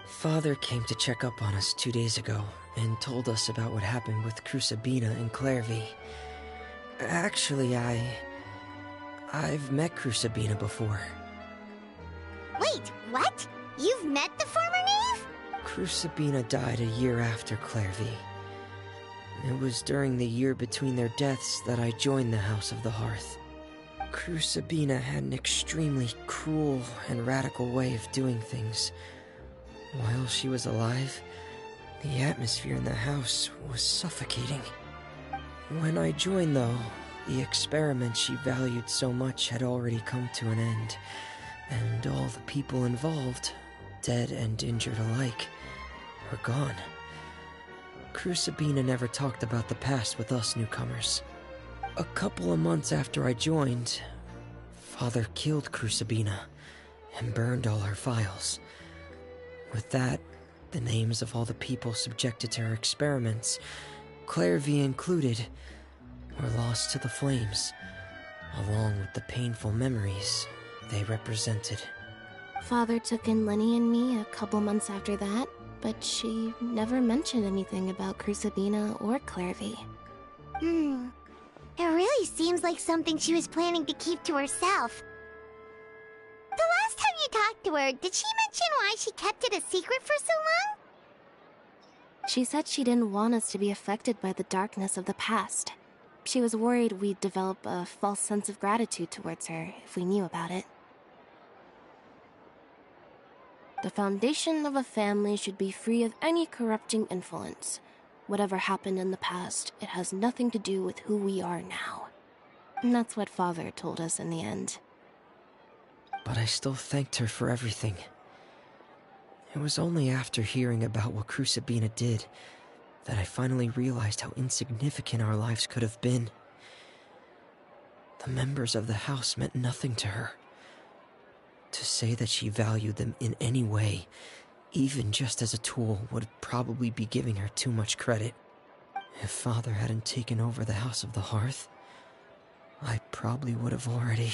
Father came to check up on us 2 days ago and told us about what happened with Crucibina and Clorinde. Actually, I've met Crucibina before. Wait, what? You've met the former knave? Crucibina died a year after Clorinde. It was during the year between their deaths that I joined the House of the Hearth. Crucibina had an extremely cruel and radical way of doing things. While she was alive, the atmosphere in the house was suffocating. When I joined, though, the experiment she valued so much had already come to an end, and all the people involved, dead and injured alike, were gone. Crucibina never talked about the past with us newcomers. A couple of months after I joined, Father killed Crucibina and burned all her files. With that, the names of all the people subjected to her experiments, Clorinde included, were lost to the flames, along with the painful memories they represented. Father took in Lenny and me a couple months after that, but she never mentioned anything about Crucibina or Clorinde. It really seems like something she was planning to keep to herself. The last time you talked to her, did she mention why she kept it a secret for so long? She said she didn't want us to be affected by the darkness of the past. She was worried we'd develop a false sense of gratitude towards her if we knew about it. The foundation of a family should be free of any corrupting influence. Whatever happened in the past, it has nothing to do with who we are now. And that's what Father told us in the end. But I still thanked her for everything. It was only after hearing about what Crucibina did that I finally realized how insignificant our lives could have been. The members of the house meant nothing to her. To say that she valued them in any way, even just as a tool, would probably be giving her too much credit. If Father hadn't taken over the House of the Hearth, I probably would have already...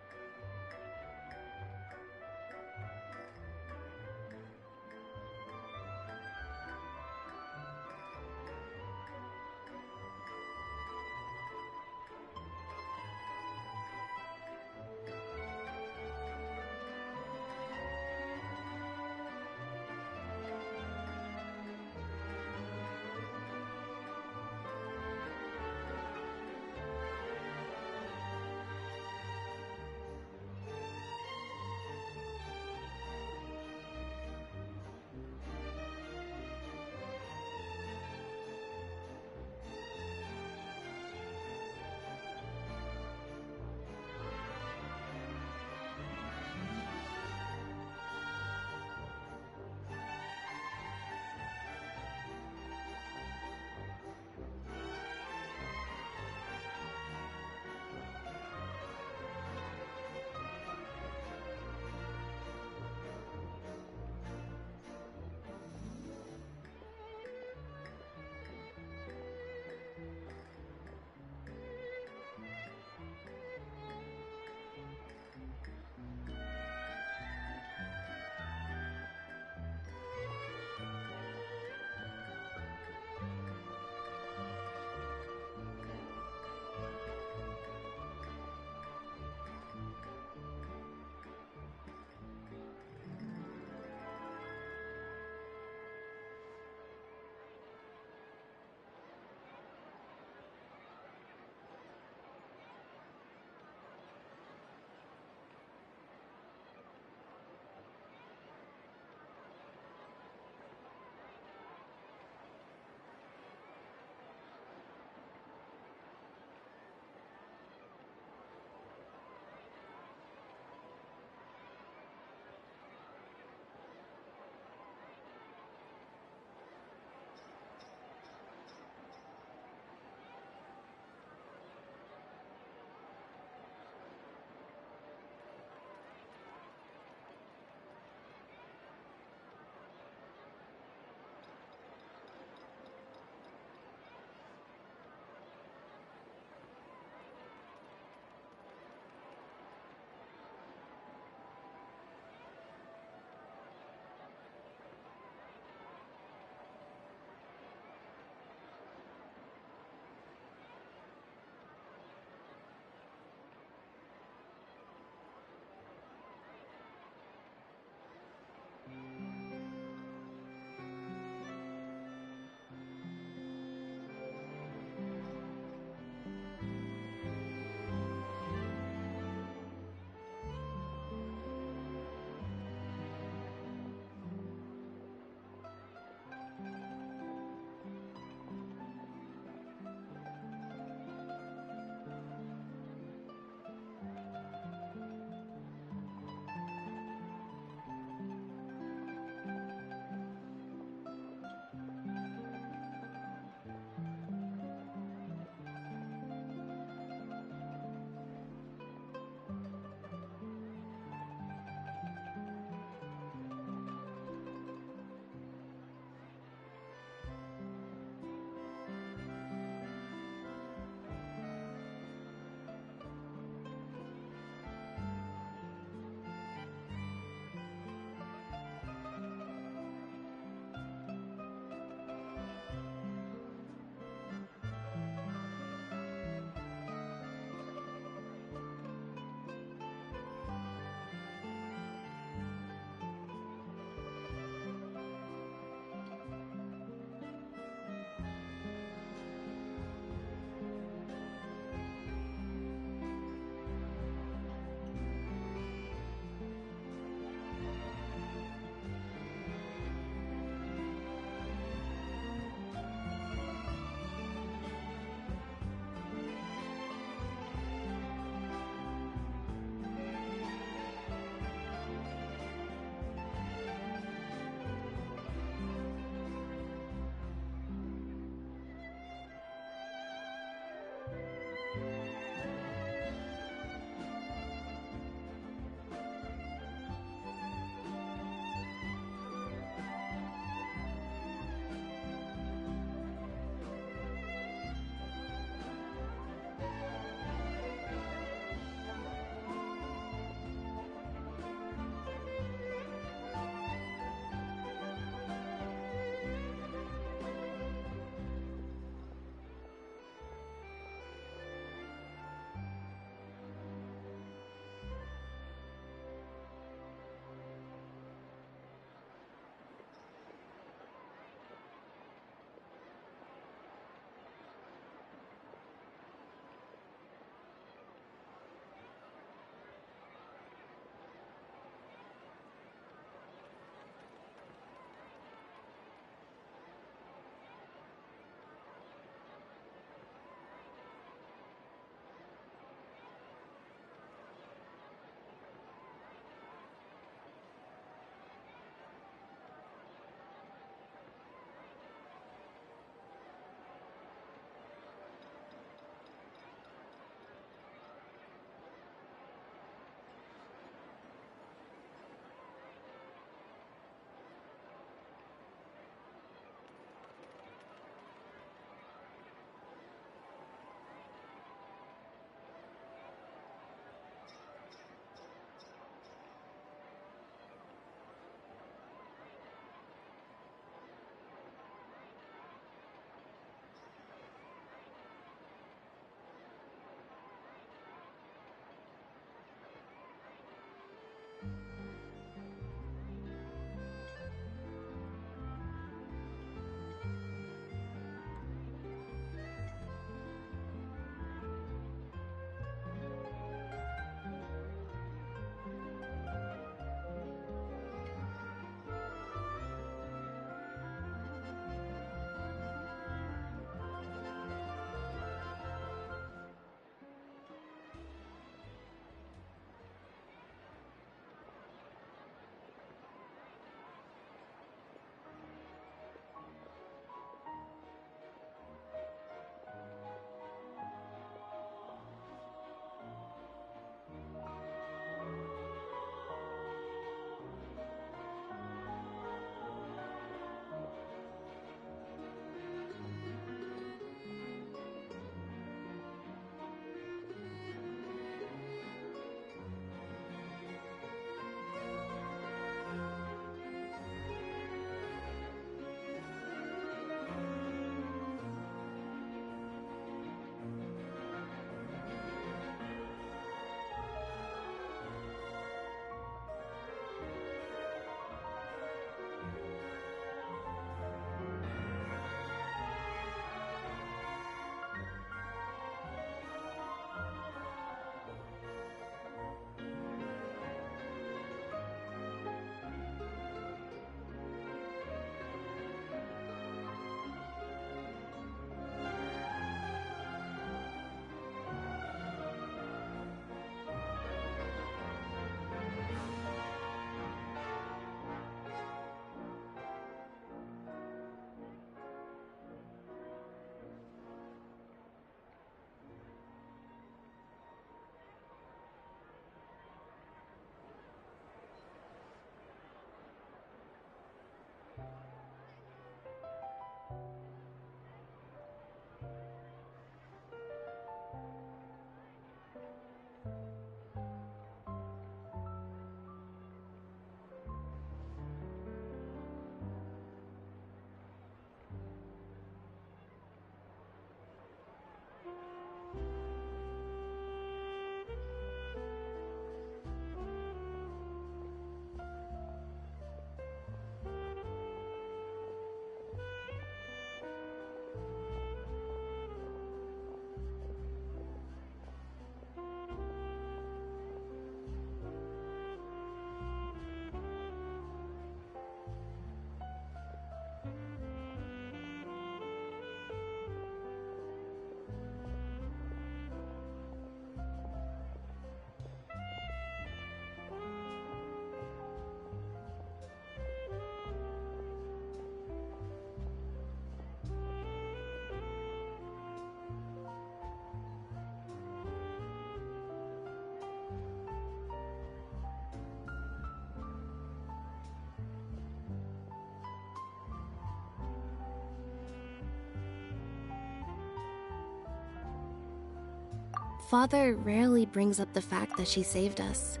Father rarely brings up the fact that she saved us.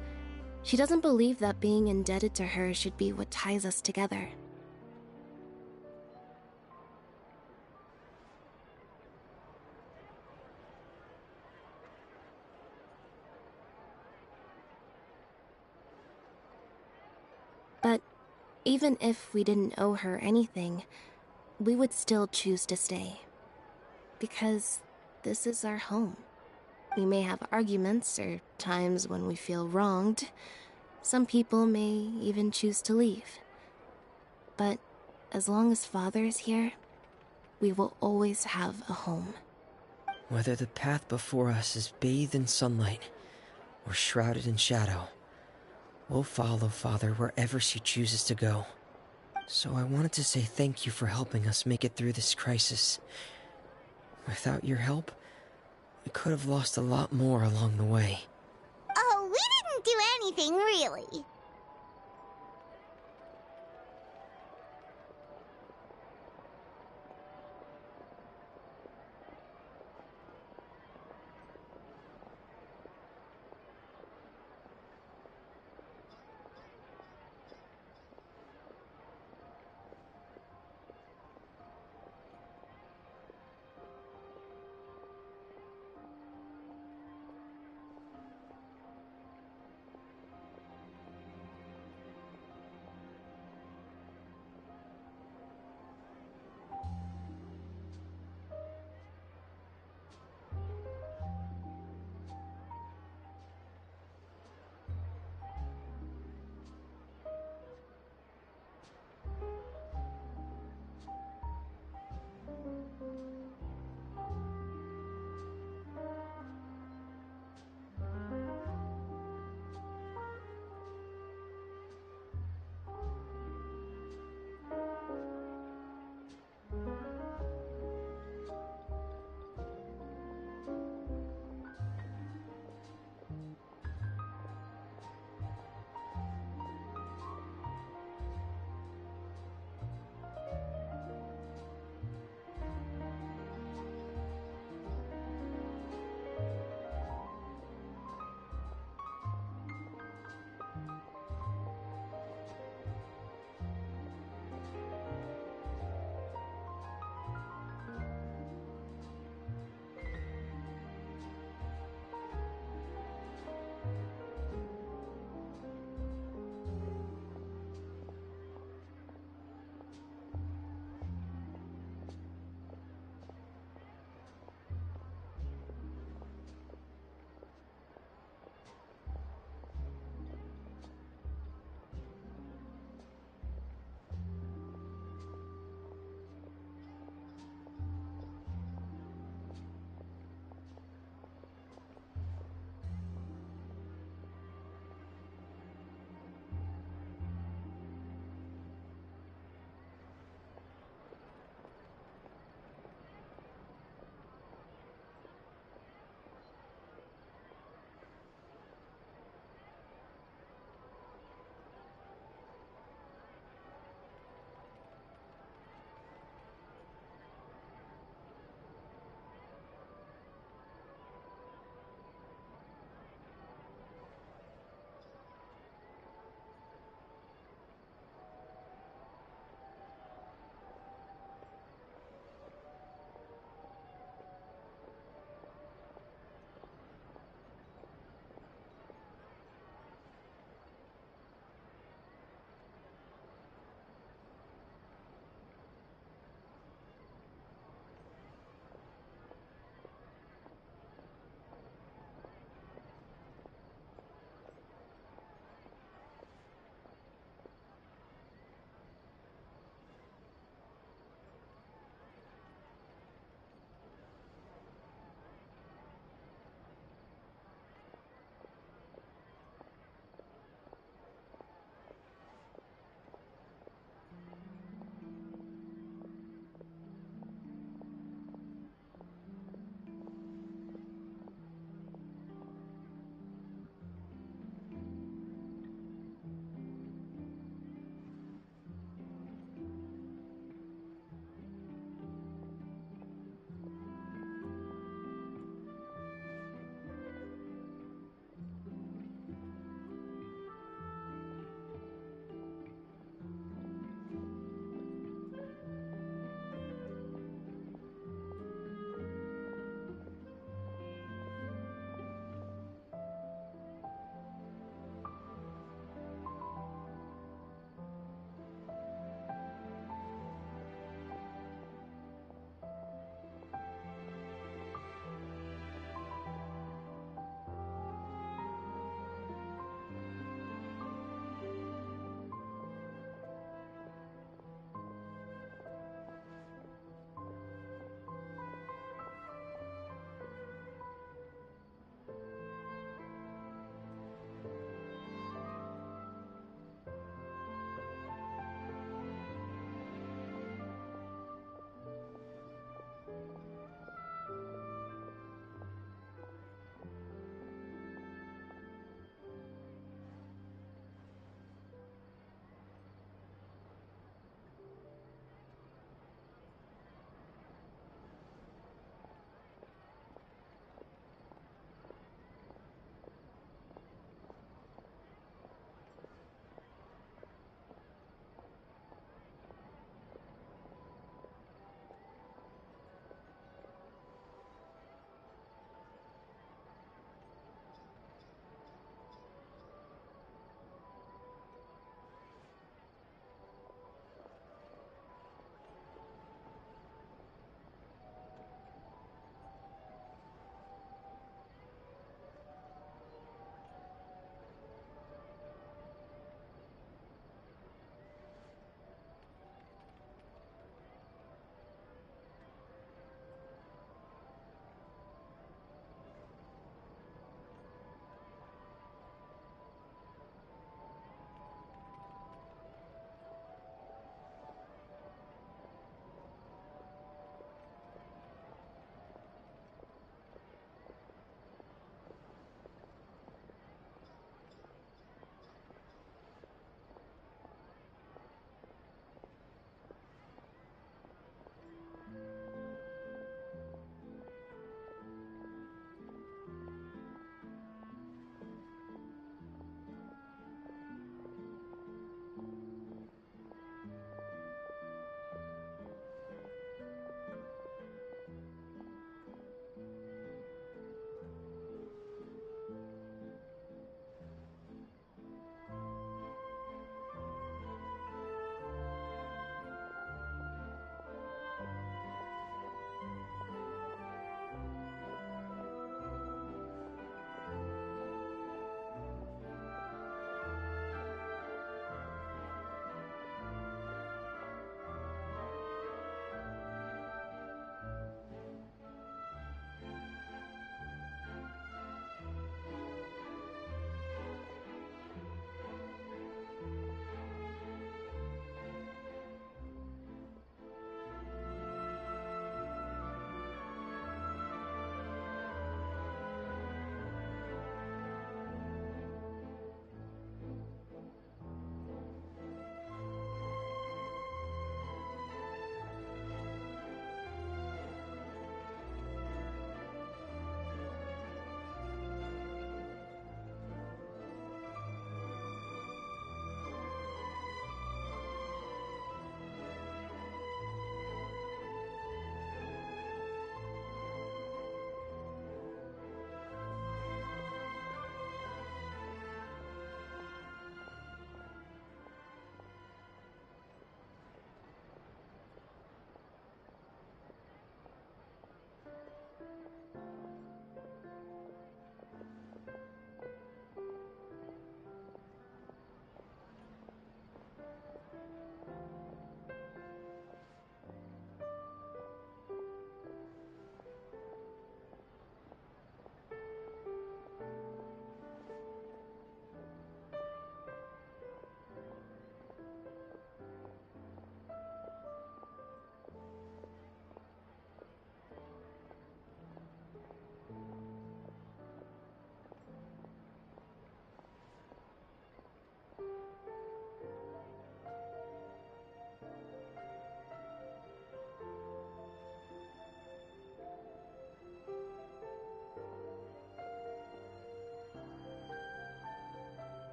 She doesn't believe that being indebted to her should be what ties us together. But even if we didn't owe her anything, we would still choose to stay. Because this is our home. We may have arguments or times when we feel wronged. Some people may even choose to leave. But as long as Father is here, we will always have a home. Whether the path before us is bathed in sunlight or shrouded in shadow, we'll follow Father wherever she chooses to go. So I wanted to say thank you for helping us make it through this crisis. Without your help, we could have lost a lot more along the way. Oh, we didn't do anything, really.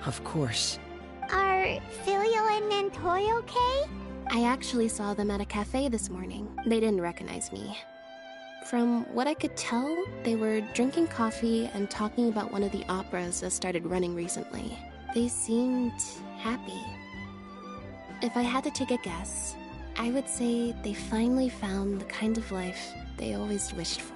Of course. Are Filial and Nantoy okay? I actually saw them at a cafe this morning. They didn't recognize me. From what I could tell, they were drinking coffee and talking about one of the operas that started running recently. They seemed happy. If I had to take a guess, I would say they finally found the kind of life they always wished for.